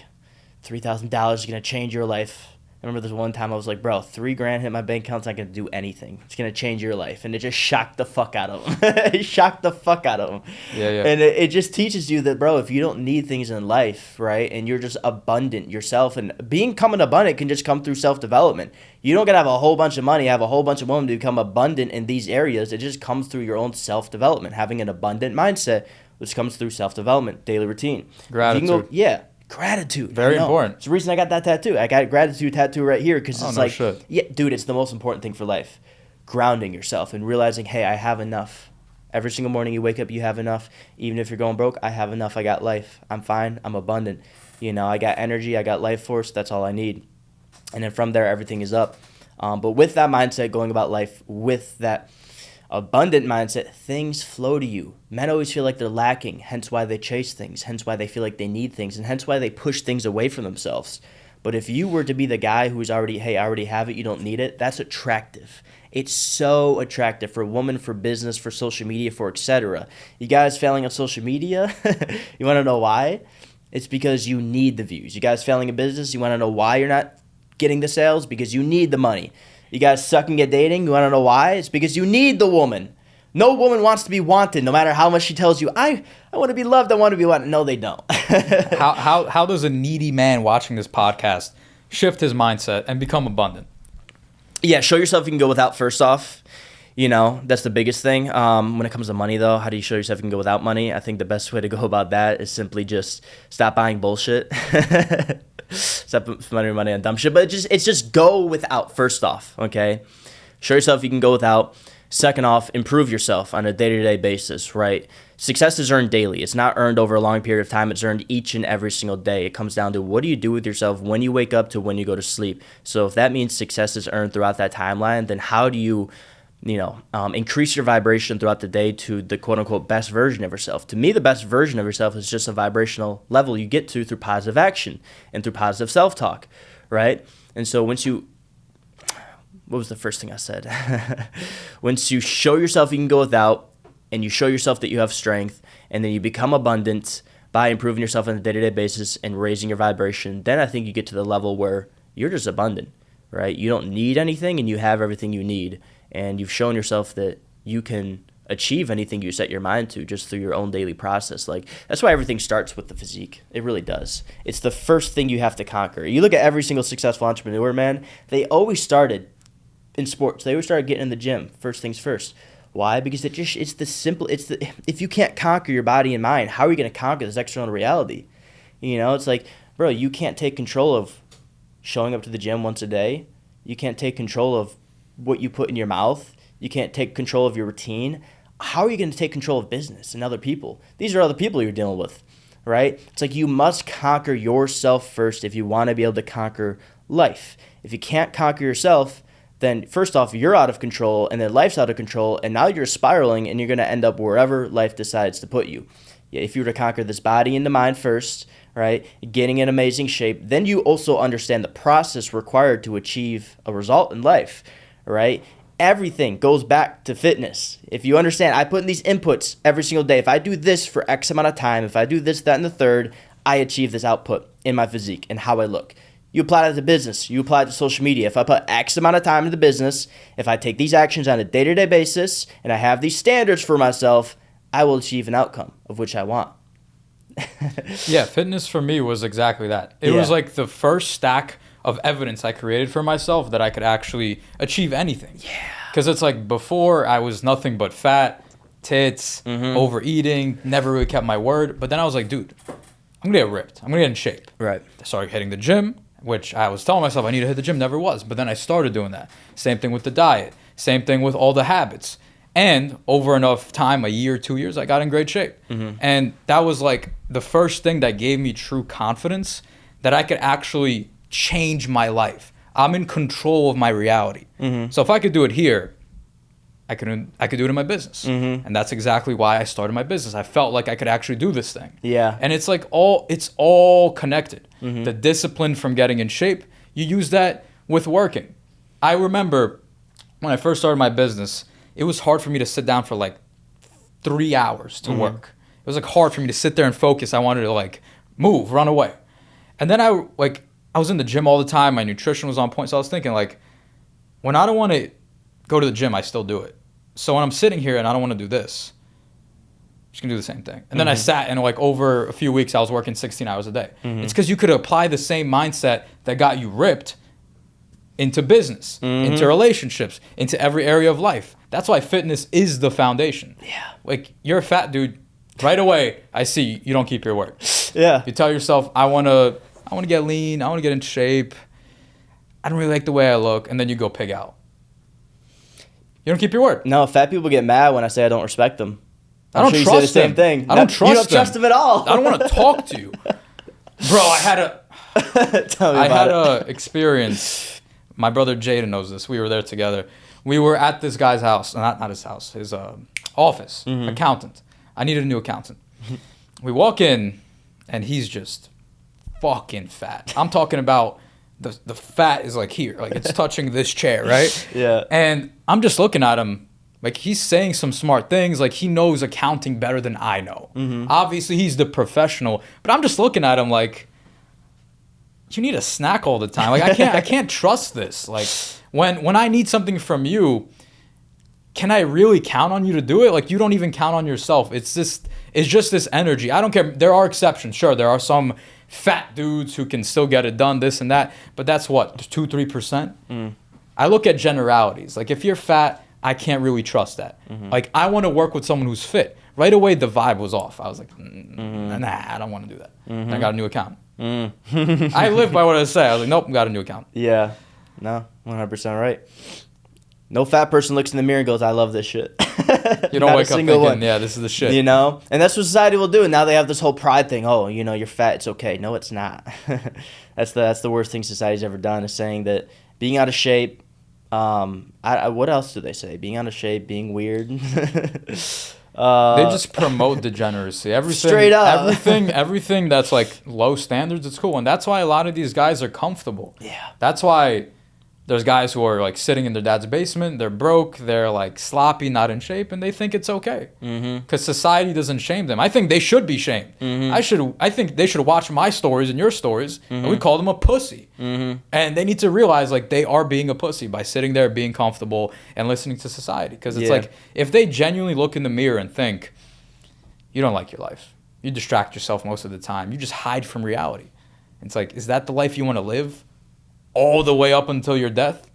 $3,000 is going to change your life. I remember this one time I was like, bro, $3,000 hit my bank account's not going to do anything. It's going to change your life. And it just shocked the fuck out of him. It shocked the fuck out of him. Yeah. And it just teaches you that, bro, if you don't need things in life, right, and you're just abundant yourself, and becoming abundant can just come through self-development. You don't got to have a whole bunch of money, have a whole bunch of women to become abundant in these areas. It just comes through your own self-development, having an abundant mindset, which comes through self-development, daily routine. Gratitude. Gratitude. Very important. It's the reason I got that tattoo. I got a gratitude tattoo right here because it's shit. Yeah, dude, it's the most important thing for life. Grounding yourself and realizing, hey, I have enough. Every single morning you wake up, you have enough. Even if you're going broke, I have enough. I got life. I'm fine. I'm abundant. You know, I got energy. I got life force. That's all I need. And then from there, everything is up. But with that mindset, going about life with that abundant mindset, things flow to you. Men always feel like they're lacking, hence why they chase things, hence why they feel like they need things, and hence why they push things away from themselves. But if you were to be the guy who's already, hey, I already have it, you don't need it, that's attractive. It's so attractive for a woman, for business, for social media, for etc. You guys failing on social media? You want to know why? It's because you need the views. You guys failing in business? You want to know why you're not getting the sales? Because you need the money. You guys sucking at dating? You want to know why? It's because you need the woman. No woman wants to be wanted, no matter how much she tells you, I want to be loved, I want to be wanted. No, they don't. How does a needy man watching this podcast shift his mindset and become abundant? Yeah, show yourself you can go without first off. You know, that's the biggest thing. When it comes to money, though, how do you show yourself you can go without money? I think the best way to go about that is simply just stop buying bullshit. Stop spending money on dumb shit. But it's just go without first off, okay? Show yourself you can go without. Second off, improve yourself on a day-to-day basis, right? Success is earned daily. It's not earned over a long period of time. It's earned each and every single day. It comes down to what do you do with yourself when you wake up to when you go to sleep. So if that means success is earned throughout that timeline, then how do you increase your vibration throughout the day to the quote-unquote best version of yourself? To me, the best version of yourself is just a vibrational level you get to through positive action and through positive self-talk, right? And so what was the first thing I said? Once you show yourself you can go without, and you show yourself that you have strength, and then you become abundant by improving yourself on a day-to-day basis and raising your vibration, then I think you get to the level where you're just abundant, right? You don't need anything, and you have everything you need. And you've shown yourself that you can achieve anything you set your mind to just through your own daily process. Like, that's why everything starts with the physique. It really does. It's the first thing you have to conquer. You look at every single successful entrepreneur, man, they always started in sports. They always started getting in the gym, first things first. Why? Because if you can't conquer your body and mind, how are you going to conquer this external reality? You know, it's like, bro, you can't take control of showing up to the gym once a day. You can't take control of what you put in your mouth. You can't take control of your routine. How are you going to take control of business and other people? These are other people you're dealing with, right? It's like you must conquer yourself first if you want to be able to conquer life. If you can't conquer yourself, then first off, you're out of control, and then life's out of control, and now you're spiraling, and you're going to end up wherever life decides to put you. If you were to conquer this body and the mind first, right, getting in amazing shape, then you also understand the process required to achieve a result in life, right? Everything goes back to fitness. If you understand, I put in these inputs every single day. If I do this for X amount of time, if I do this, that, and the third, I achieve this output in my physique and how I look. You apply that to business. You apply it to social media. If I put X amount of time into business, if I take these actions on a day-to-day basis, and I have these standards for myself, I will achieve an outcome of which I want. Yeah, fitness for me was exactly that. It was like the first stack of evidence I created for myself that I could actually achieve anything. Yeah. Because it's like before I was nothing but fat, tits, overeating, never really kept my word. But then I was like, dude, I'm going to get ripped. I'm going to get in shape. Right. I started hitting the gym, which I was telling myself I need to hit the gym, never was. But then I started doing that. Same thing with the diet. Same thing with all the habits. And over enough time, a year, 2 years, I got in great shape. And that was like the first thing that gave me true confidence that I could actually change my life. I'm in control of my reality. So if I could do it here, I could do it in my business. And that's exactly why I started my business. I felt like I could actually do this thing. Yeah. And it's like it's all connected. The discipline from getting in shape, you use that with working. I remember when I first started my business, it was hard for me to sit down for like 3 hours to work. It was like hard for me to sit there and focus. I wanted to like move, run away. And then I was in the gym all the time. My nutrition was on point. So I was thinking like, when I don't want to go to the gym, I still do it. So when I'm sitting here and I don't want to do this, I'm just going to do the same thing. And then I sat and like over a few weeks, I was working 16 hours a day. It's because you could apply the same mindset that got you ripped into business, into relationships, into every area of life. That's why fitness is the foundation. Yeah. Like, you're a fat dude. Right away, I see you don't keep your word. Yeah. You tell yourself, I want to get lean. I want to get in shape. I don't really like the way I look. And then you go pig out. You don't keep your word. No, fat people get mad when I say I don't respect them. I don't sure trust you say the same them. thing. I don't trust them. You don't trust them at all. I don't want to talk to you. Bro, I had a experience. My brother Jaden knows this. We were there together. We were at this guy's house. Not his house. His office. Accountant. I needed a new accountant. We walk in, and he's just fucking fat. I'm talking about the fat is like here. Like, it's touching this chair, right? Yeah. And I'm just looking at him. Like, he's saying some smart things. Like, he knows accounting better than I know. Obviously, he's the professional. But I'm just looking at him like, you need a snack all the time. Like, I can't trust this. Like, when I need something from you, can I really count on you to do it? Like, you don't even count on yourself. It's just this energy. I don't care. There are exceptions. Sure, there are some fat dudes who can still get it done, this and that. But that's what, 2-3%? I look at generalities. Like, if you're fat, I can't really trust that. Like, I want to work with someone who's fit. Right away, the vibe was off. I was like, nah, I don't want to do that. And I got a new account. I live by what I say. I was like, nope, got a new account. Yeah. No, 100% right. No fat person looks in the mirror and goes, I love this shit. You don't wake up thinking, yeah, this is the shit. You know? And that's what society will do. And now they have this whole pride thing. Oh, you know, you're fat. It's okay. No, it's not. That's the worst thing society's ever done, is saying that being out of shape, what else do they say? Being out of shape, being weird. They just promote degeneracy. Everything, Straight up. everything that's like low standards, it's cool. And that's why a lot of these guys are comfortable. Yeah. That's why there's guys who are like sitting in their dad's basement, they're broke, they're like sloppy, not in shape, and they think it's okay. Because society doesn't shame them. I think they should be shamed. I think they should watch my stories and your stories, and we call them a pussy. And they need to realize like they are being a pussy by sitting there being comfortable and listening to society. Because it's like if they genuinely look in the mirror and think, you don't like your life, you distract yourself most of the time, you just hide from reality. It's like, is that the life you want to live? All the way up until your death?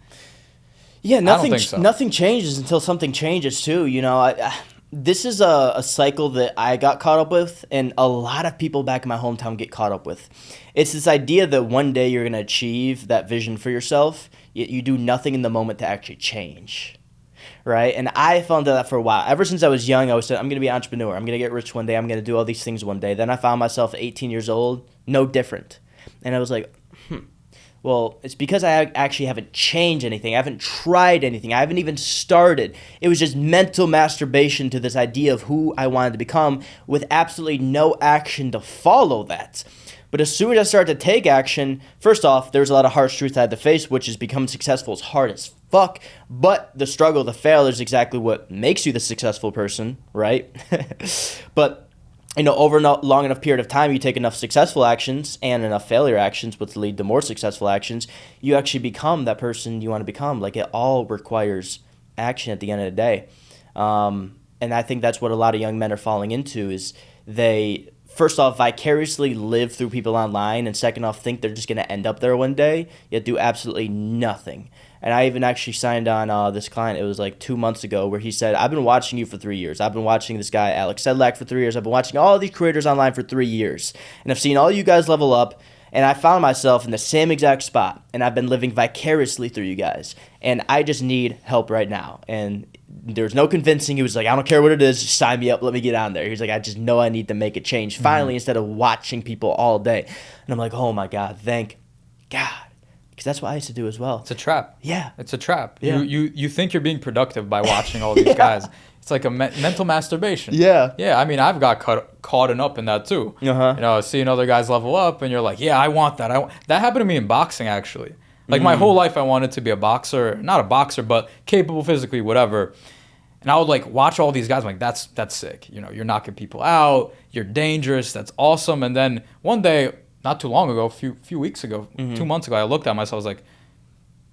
Yeah, I don't think so. nothing changes until something changes too. You know, this is a cycle that I got caught up with, and a lot of people back in my hometown get caught up with. It's this idea that one day you're going to achieve that vision for yourself, yet you do nothing in the moment to actually change. Right? And I fell into that for a while. Ever since I was young, I was saying, I'm going to be an entrepreneur. I'm going to get rich one day. I'm going to do all these things one day. Then I found myself at 18 years old, no different. And I was like, well, it's because I actually haven't changed anything. I haven't tried anything. I haven't even started. It was just mental masturbation to this idea of who I wanted to become with absolutely no action to follow that. But as soon as I started to take action, first off, there was a lot of harsh truth I had to face, which is becoming successful is hard as fuck. But the struggle, the failure is exactly what makes you the successful person, right? But you know, over a long enough period of time, you take enough successful actions and enough failure actions, which lead to more successful actions, you actually become that person you want to become. Like, it all requires action at the end of the day. And I think that's what a lot of young men are falling into is they, first off, vicariously live through people online, and second off, think they're just going to end up there one day, yet do absolutely nothing. And I even actually signed on this client, it was like 2 months ago, where he said, I've been watching you for 3 years. I've been watching this guy, Alex Sedlak, for 3 years. I've been watching all these creators online for 3 years. And I've seen all you guys level up, and I found myself in the same exact spot. And I've been living vicariously through you guys. And I just need help right now. And there's no convincing. He was like, I don't care what it is. Just sign me up. Let me get on there. He was like, I just know I need to make a change finally instead of watching people all day. And I'm like, oh my God, thank God. Because that's what I used to do as well. It's a trap. Yeah. It's a trap. Yeah. You think you're being productive by watching all these guys. It's like a mental masturbation. Yeah. Yeah, I mean, I've got caught up in that too. Uh-huh. You know, seeing other guys level up and you're like, yeah, I want that. That happened to me in boxing, actually. Like, my whole life I wanted to be a boxer. Not a boxer, but capable physically, whatever. And I would, like, watch all these guys. I'm like, that's sick. You know, you're knocking people out. You're dangerous. That's awesome. And then one day, not too long ago, a few weeks ago, 2 months ago, I looked at myself, I was like,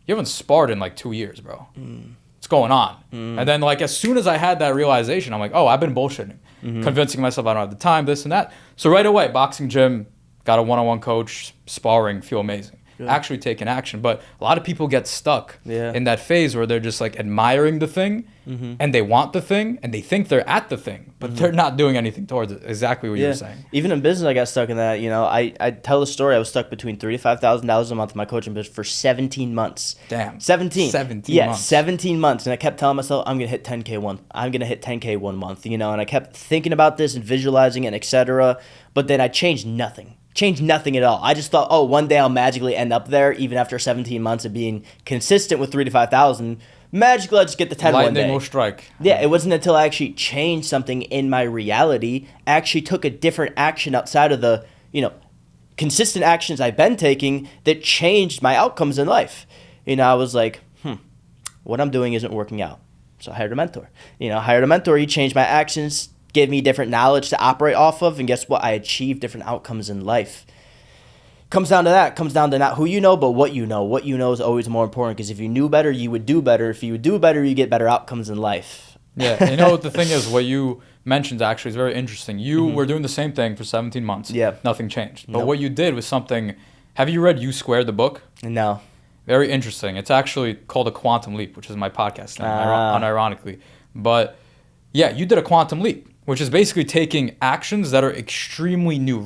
you haven't sparred in like 2 years, bro. What's going on? And then, like, as soon as I had that realization, I'm like, oh, I've been bullshitting. Convincing myself I don't have the time, this and that. So right away, boxing gym, got a one-on-one coach, sparring, feel amazing. Good. Actually taking action. But a lot of people get stuck in that phase where they're just like admiring the thing and they want the thing and they think they're at the thing, but they're not doing anything towards it. Exactly what you were saying. Even in business, I got stuck in that. You know, I tell the story. I was stuck between $3,000 to $5,000 a month in my coaching business for 17 months. Damn. 17 months. 17 months. And I kept telling myself, I'm going to hit 10K I'm going to hit 10K 1 month, you know, and I kept thinking about this and visualizing it, etc. But then I changed nothing. Changed nothing at all. I just thought, oh, one day I'll magically end up there, even after 17 months of being consistent with 3,000 to 5,000. Magically, I'll just get the 10 one day. Lightning will strike. Yeah, it wasn't until I actually changed something in my reality, actually took a different action outside of the, you know, consistent actions I've been taking that changed my outcomes in life. You know, I was like, what I'm doing isn't working out. So I hired a mentor. You know, he changed my actions, gave me different knowledge to operate off of, and guess what? I achieved different outcomes in life. Comes down to that. Comes down to not who you know, but what you know. What you know is always more important, because if you knew better, you would do better. If you would do better, you get better outcomes in life. Yeah, you know what the thing is, what you mentioned actually is very interesting. You were doing the same thing for 17 months. Yeah. Nothing changed. But what you did was something, have you read You Squared the book? No. Very interesting. It's actually called A Quantum Leap, which is my podcast name, unironically. But yeah, you did a quantum leap, which is basically taking actions that are extremely new.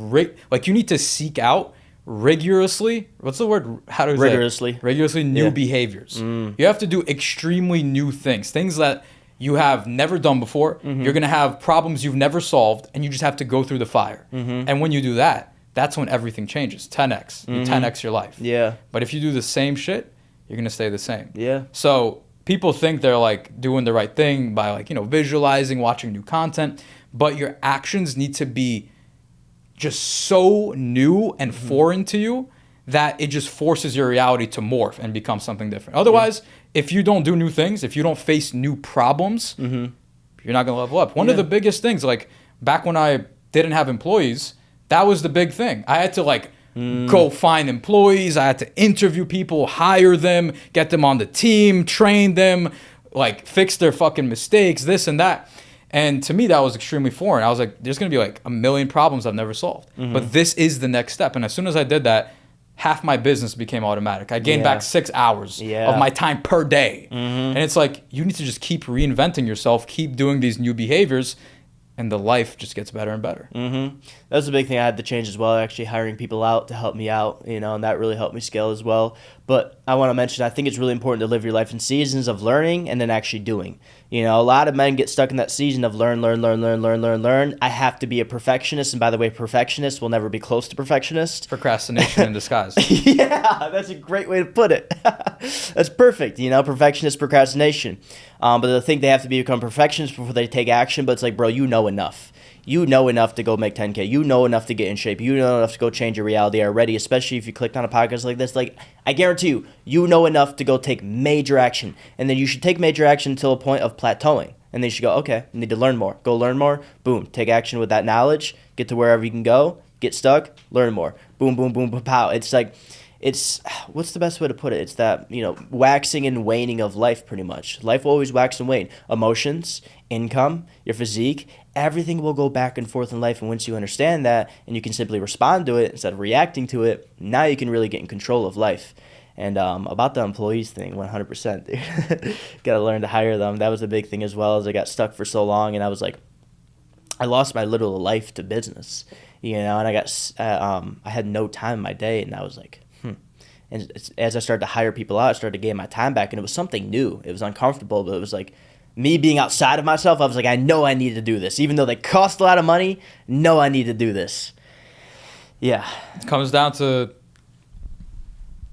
Like, you need to seek out rigorously, what's the word? How do you rigorously say it? Rigorously new behaviors. You have to do extremely new things that you have never done before. You're going to have problems you've never solved, and you just have to go through the fire. And when you do that, that's when everything changes. 10x. You 10x your life. Yeah. But if you do the same shit, you're going to stay the same. Yeah. So people think they're like doing the right thing by like, visualizing, watching new content, but your actions need to be just so new and foreign to you that it just forces your reality to morph and become something different. Otherwise, if you don't do new things, if you don't face new problems, you're not going to level up. One of the biggest things, like back when I didn't have employees, that was the big thing. I had to like go find employees. I had to interview people, hire them, get them on the team, train them, like fix their fucking mistakes, this and that. And to me, that was extremely foreign. I was like, there's going to be like a million problems I've never solved. But this is the next step. And as soon as I did that, half my business became automatic. I gained back 6 hours of my time per day. And it's like, you need to just keep reinventing yourself, keep doing these new behaviors, and the life just gets better and better. That was a big thing I had to change as well, actually hiring people out to help me out, and that really helped me scale as well. But I want to mention, I think it's really important to live your life in seasons of learning and then actually doing. A lot of men get stuck in that season of learn. I have to be a perfectionist. And by the way, perfectionist will never be close to perfectionist. Procrastination in disguise. Yeah, that's a great way to put it. That's perfect. Perfectionist, procrastination. But they think they have to become perfectionists before they take action. But it's like, bro, you know enough. You know enough to go make 10K. You know enough to get in shape. You know enough to go change your reality already, especially if you clicked on a podcast like this. Like, I guarantee you, you know enough to go take major action. And then you should take major action until a point of plateauing. And then you should go, okay, I need to learn more. Go learn more. Boom. Take action with that knowledge. Get to wherever you can go. Get stuck. Learn more. Boom, boom, boom, boom, pow. It's like, what's the best way to put it? It's that, waxing and waning of life pretty much. Life will always wax and wane. Emotions, income, your physique, everything will go back and forth in life. And once you understand that and you can simply respond to it instead of reacting to it, now you can really get in control of life. And about the employees thing, 100%, dude. Got to learn to hire them. That was a big thing as well, as I got stuck for so long. And I was like, I lost my little life to business, and I had no time in my day. And I was like, And as I started to hire people out, I started to gain my time back. And it was something new. It was uncomfortable, but it was like me being outside of myself. I was like, I know I need to do this. Even though they cost a lot of money, no, I need to do this. Yeah. It comes down to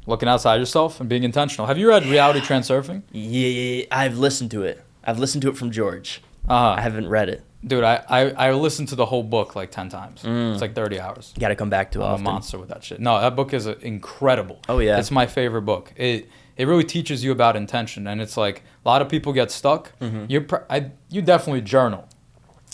looking outside yourself and being intentional. Have you read Reality Transurfing? Yeah, I've listened to it. I've listened to it from George. I haven't read it. Dude, I listened to the whole book like 10 times. It's like 30 hours. You got to come back to it often. I'm a monster with that shit. No, that book is incredible. Oh, yeah. It's my favorite book. It really teaches you about intention. And it's like a lot of people get stuck. You definitely journal.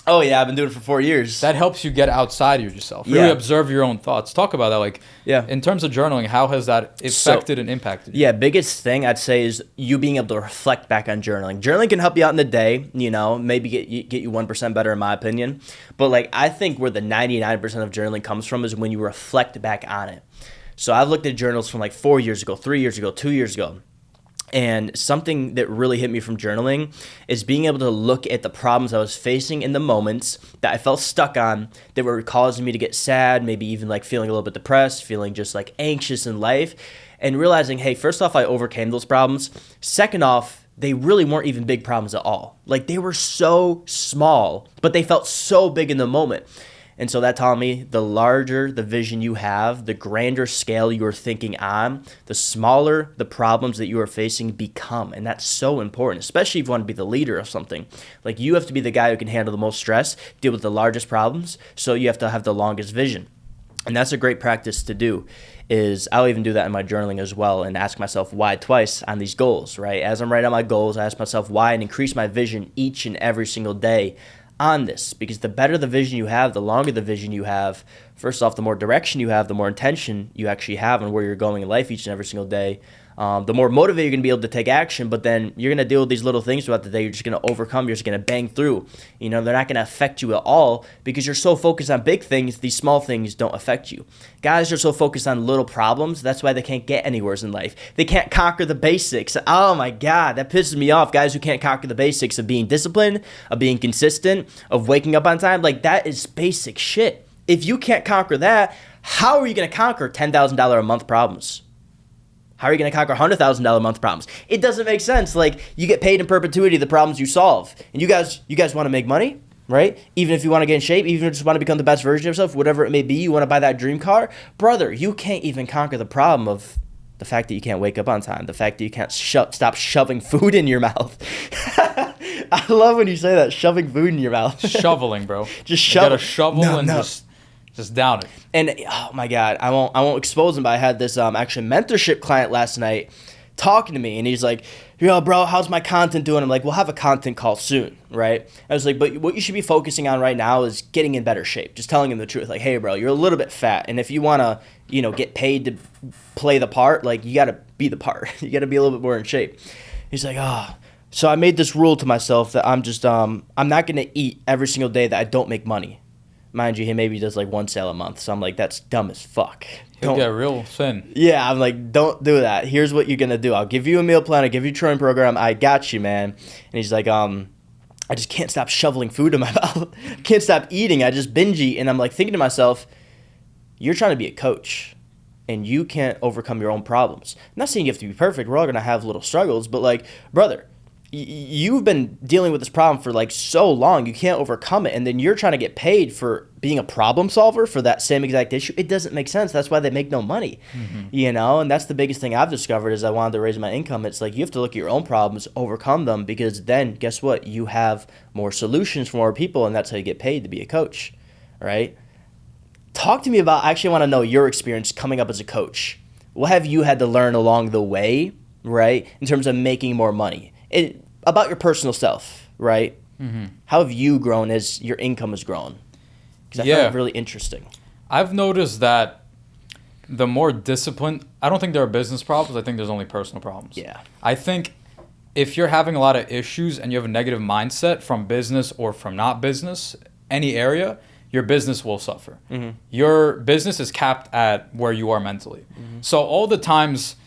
Oh, yeah. I've been doing it for 4 years. That helps you get outside of yourself. Really observe your own thoughts. Talk about that. Like, in terms of journaling, how has that affected and impacted you? Yeah, biggest thing I'd say is you being able to reflect back on journaling. Journaling can help you out in the day, maybe get you 1% better in my opinion. But like, I think where the 99% of journaling comes from is when you reflect back on it. So I've looked at journals from like 4 years ago, 3 years ago, 2 years ago. And something that really hit me from journaling is being able to look at the problems I was facing in the moments that I felt stuck on that were causing me to get sad, maybe even like feeling a little bit depressed, feeling just like anxious in life, and realizing, hey, first off, I overcame those problems. Second off, they really weren't even big problems at all. Like they were so small, but they felt so big in the moment. And so that taught me the larger the vision you have, the grander scale you are thinking on, the smaller the problems that you are facing become. And that's so important, especially if you want to be the leader of something. Like you have to be the guy who can handle the most stress, deal with the largest problems. So you have to have the longest vision. And that's a great practice to do. I'll even do that in my journaling as well and ask myself why twice on these goals, right? As I'm writing out my goals, I ask myself why and increase my vision each and every single day on this, because the better the vision you have, the longer the vision you have, first off, the more direction you have, the more intention you actually have on where you're going in life each and every single day, the more motivated you're going to be able to take action. But then you're going to deal with these little things throughout the day. You're just going to overcome. You're just going to bang through. They're not going to affect you at all because you're so focused on big things. These small things don't affect you. Guys are so focused on little problems. That's why they can't get anywhere in life. They can't conquer the basics. Oh my God, that pisses me off. Guys who can't conquer the basics of being disciplined, of being consistent, of waking up on time. Like that is basic shit. If you can't conquer that, how are you going to conquer $10,000 a month problems? How are you going to conquer $100,000 a month problems? It doesn't make sense. Like you get paid in perpetuity the problems you solve. And you guys want to make money, right? Even if you want to get in shape, even if you just want to become the best version of yourself, whatever it may be, you want to buy that dream car, brother, you can't even conquer the problem of The fact that you can't wake up on time. The fact that you can't stop shoving food in your mouth. I love when you say that, shoving food in your mouth. Shoveling, bro. Just shovel. You got a shovel just down it. And oh my God, I won't expose him, but I had this actually mentorship client last night talking to me, and he's like, yo, bro, how's my content doing? I'm like, we'll have a content call soon, right? I was like, but what you should be focusing on right now is getting in better shape. Just telling him the truth. Like, hey, bro, you're a little bit fat, and if you want to, get paid to play the part, like, you got to be the part. You got to be a little bit more in shape. He's like, oh. So I made this rule to myself that I'm just, I'm not going to eat every single day that I don't make money. Mind you, he maybe does like one sale a month. So I'm like, that's dumb as fuck. He'll get real thin. Yeah, I'm like, don't do that. Here's what you're going to do. I'll give you a meal plan. I'll give you a training program. I got you, man. And he's like, I just can't stop shoveling food in my mouth. Can't stop eating. I just binge eat. And I'm like thinking to myself, you're trying to be a coach and you can't overcome your own problems. I'm not saying you have to be perfect. We're all going to have little struggles. But like, brother, you've been dealing with this problem for like so long, you can't overcome it, and then you're trying to get paid for being a problem solver for that same exact issue. It doesn't make sense. That's why they make no money, and that's the biggest thing I've discovered is I wanted to raise my income. It's like you have to look at your own problems, overcome them, because then guess what? You have more solutions for more people, and that's how you get paid to be a coach, right? Talk to me about, I actually want to know your experience coming up as a coach. What have you had to learn along the way, right, in terms of making more money? About your personal self, right? How have you grown as your income has grown? Because I find it really interesting. I've noticed that the more disciplined, I don't think there are business problems. I think there's only personal problems. Yeah. I think if you're having a lot of issues and you have a negative mindset from business or from not business, any area, your business will suffer. Your business is capped at where you are mentally. So all the times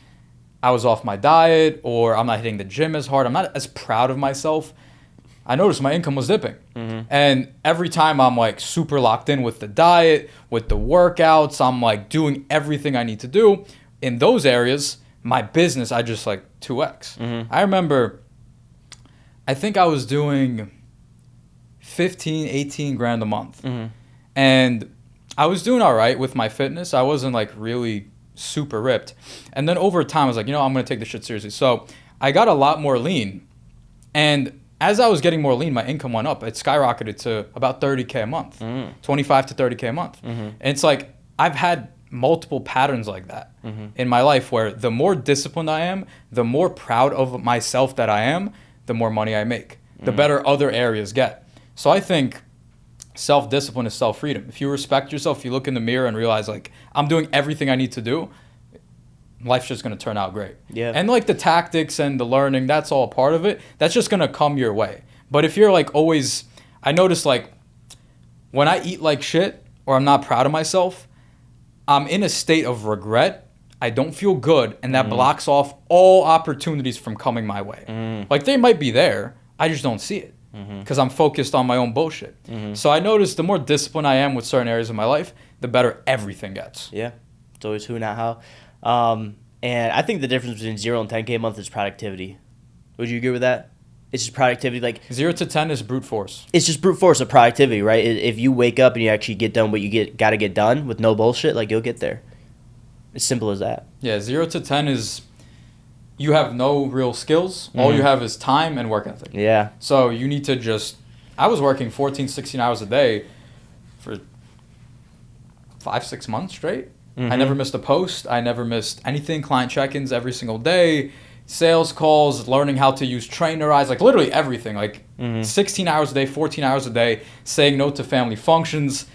I was off my diet or I'm not hitting the gym as hard, I'm not as proud of myself, I noticed my income was dipping. And every time I'm like super locked in with the diet, with the workouts, I'm like doing everything I need to do. In those areas, my business, I just like 2x. I remember, I think I was doing 15, 18 grand a month. And I was doing all right with my fitness. I wasn't like really super ripped. And then over time I was like, I'm gonna take this shit seriously. So I got a lot more lean, and as I was getting more lean, my income went up. It skyrocketed to about 30K a month, 25 to 30K a month. And it's like I've had multiple patterns like that in my life where the more disciplined I am, the more proud of myself that I am, the more money I make, the better other areas get. So I think self-discipline is self-freedom. If you respect yourself, if you look in the mirror and realize like I'm doing everything I need to do, life's just going to turn out great. Yeah. And like the tactics and the learning, that's all a part of it. That's just going to come your way. But if you're like always, I notice like when I eat like shit or I'm not proud of myself, I'm in a state of regret. I don't feel good, and that blocks off all opportunities from coming my way. Like they might be there, I just don't see it. Because I'm focused on my own bullshit. So I noticed the more disciplined I am with certain areas of my life, the better everything gets. Yeah. It's always who, not how. And I think the difference between 0 and 10K a month is productivity. Would you agree with that? It's just productivity. Like 0 to 10 is brute force. It's just brute force of productivity, right? If you wake up and you actually get done what you got to get done with no bullshit, like you'll get there. It's simple as that. Yeah, 0 to 10 is you have no real skills. All you have is time and work ethic. Yeah. So you need to just, I was working 14, 16 hours a day for 5-6 months straight. I never missed a post. I never missed anything. Client check-ins every single day, sales calls, learning how to use Trainerize, like literally everything. Like 16 hours a day, 14 hours a day, saying no to family functions,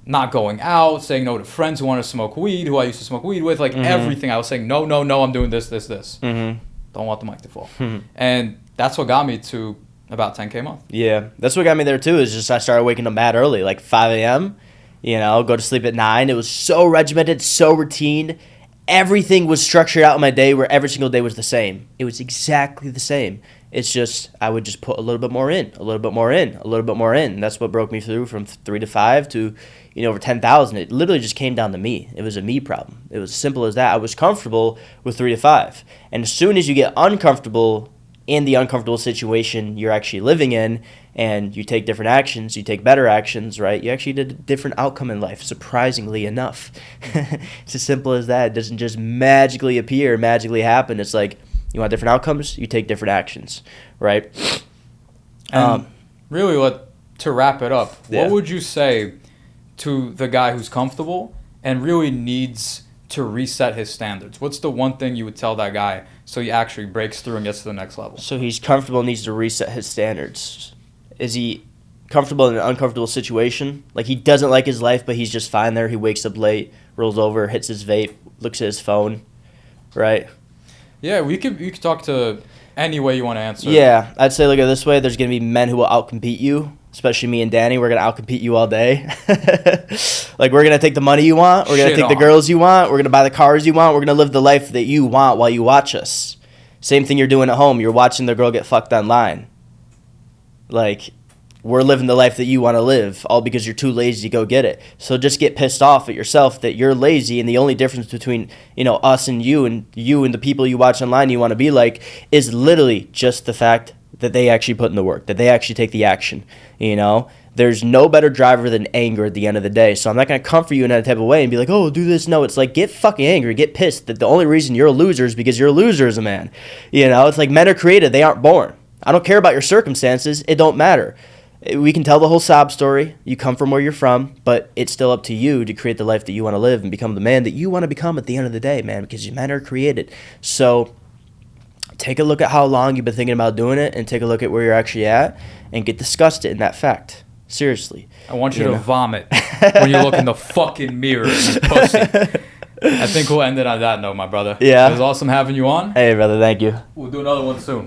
not going out, saying no to friends who want to smoke weed, who I used to smoke weed with, like everything. I was saying, no, I'm doing this. Don't want the mic to fall. And that's what got me to about 10K a month. Yeah, that's what got me there too, is just I started waking up mad early, like 5 a.m., go to sleep at 9. It was so regimented, so routine. Everything was structured out in my day where every single day was the same. It was exactly the same. It's just I would just put a little bit more in, a little bit more in, a little bit more in. And that's what broke me through from 3 to 5 to, over 10,000. It literally just came down to me. It was a me problem. It was as simple as that. I was comfortable with 3 to 5. And as soon as you get uncomfortable in the uncomfortable situation you're actually living in, and you take different actions, you take better actions, right? You actually did a different outcome in life, surprisingly enough. It's as simple as that. It doesn't just magically appear, magically happen. It's like, you want different outcomes, you take different actions, right? And really, to wrap it up, what would you say to the guy who's comfortable and really needs to reset his standards? What's the one thing you would tell that guy so he actually breaks through and gets to the next level? So he's comfortable and needs to reset his standards. Is he comfortable in an uncomfortable situation? Like, he doesn't like his life, but he's just fine there. He wakes up late, rolls over, hits his vape, looks at his phone, right? Yeah, you could talk to any way you want to answer. Yeah, I'd say look at it this way. There's going to be men who will outcompete you, especially me and Danny. We're going to outcompete you all day. Like, we're going to take the money you want. We're going to take the girls you want. We're going to buy the cars you want. We're going to live the life that you want while you watch us. Same thing you're doing at home. You're watching the girl get fucked online. Like, we're living the life that you want to live, all because you're too lazy to go get it. So just get pissed off at yourself that you're lazy, and the only difference between, us and you and the people you watch online you want to be like is literally just the fact that they actually put in the work, that they actually take the action. There's no better driver than anger at the end of the day. So I'm not going to comfort you in that type of way and be like, oh, do this. No, it's like, get fucking angry, get pissed that the only reason you're a loser is because you're a loser as a man. It's like, men are created, they aren't born. I don't care about your circumstances, it don't matter. We can tell the whole sob story. You come from where you're from, but it's still up to you to create the life that you want to live and become the man that you want to become at the end of the day, man, because men are created. So take a look at how long you've been thinking about doing it, and take a look at where you're actually at, and get disgusted in that fact. Seriously. I want you to vomit when you look in the fucking mirror, you pussy. I think we'll end it on that note, my brother. Yeah. It was awesome having you on. Hey, brother, thank you. We'll do another one soon.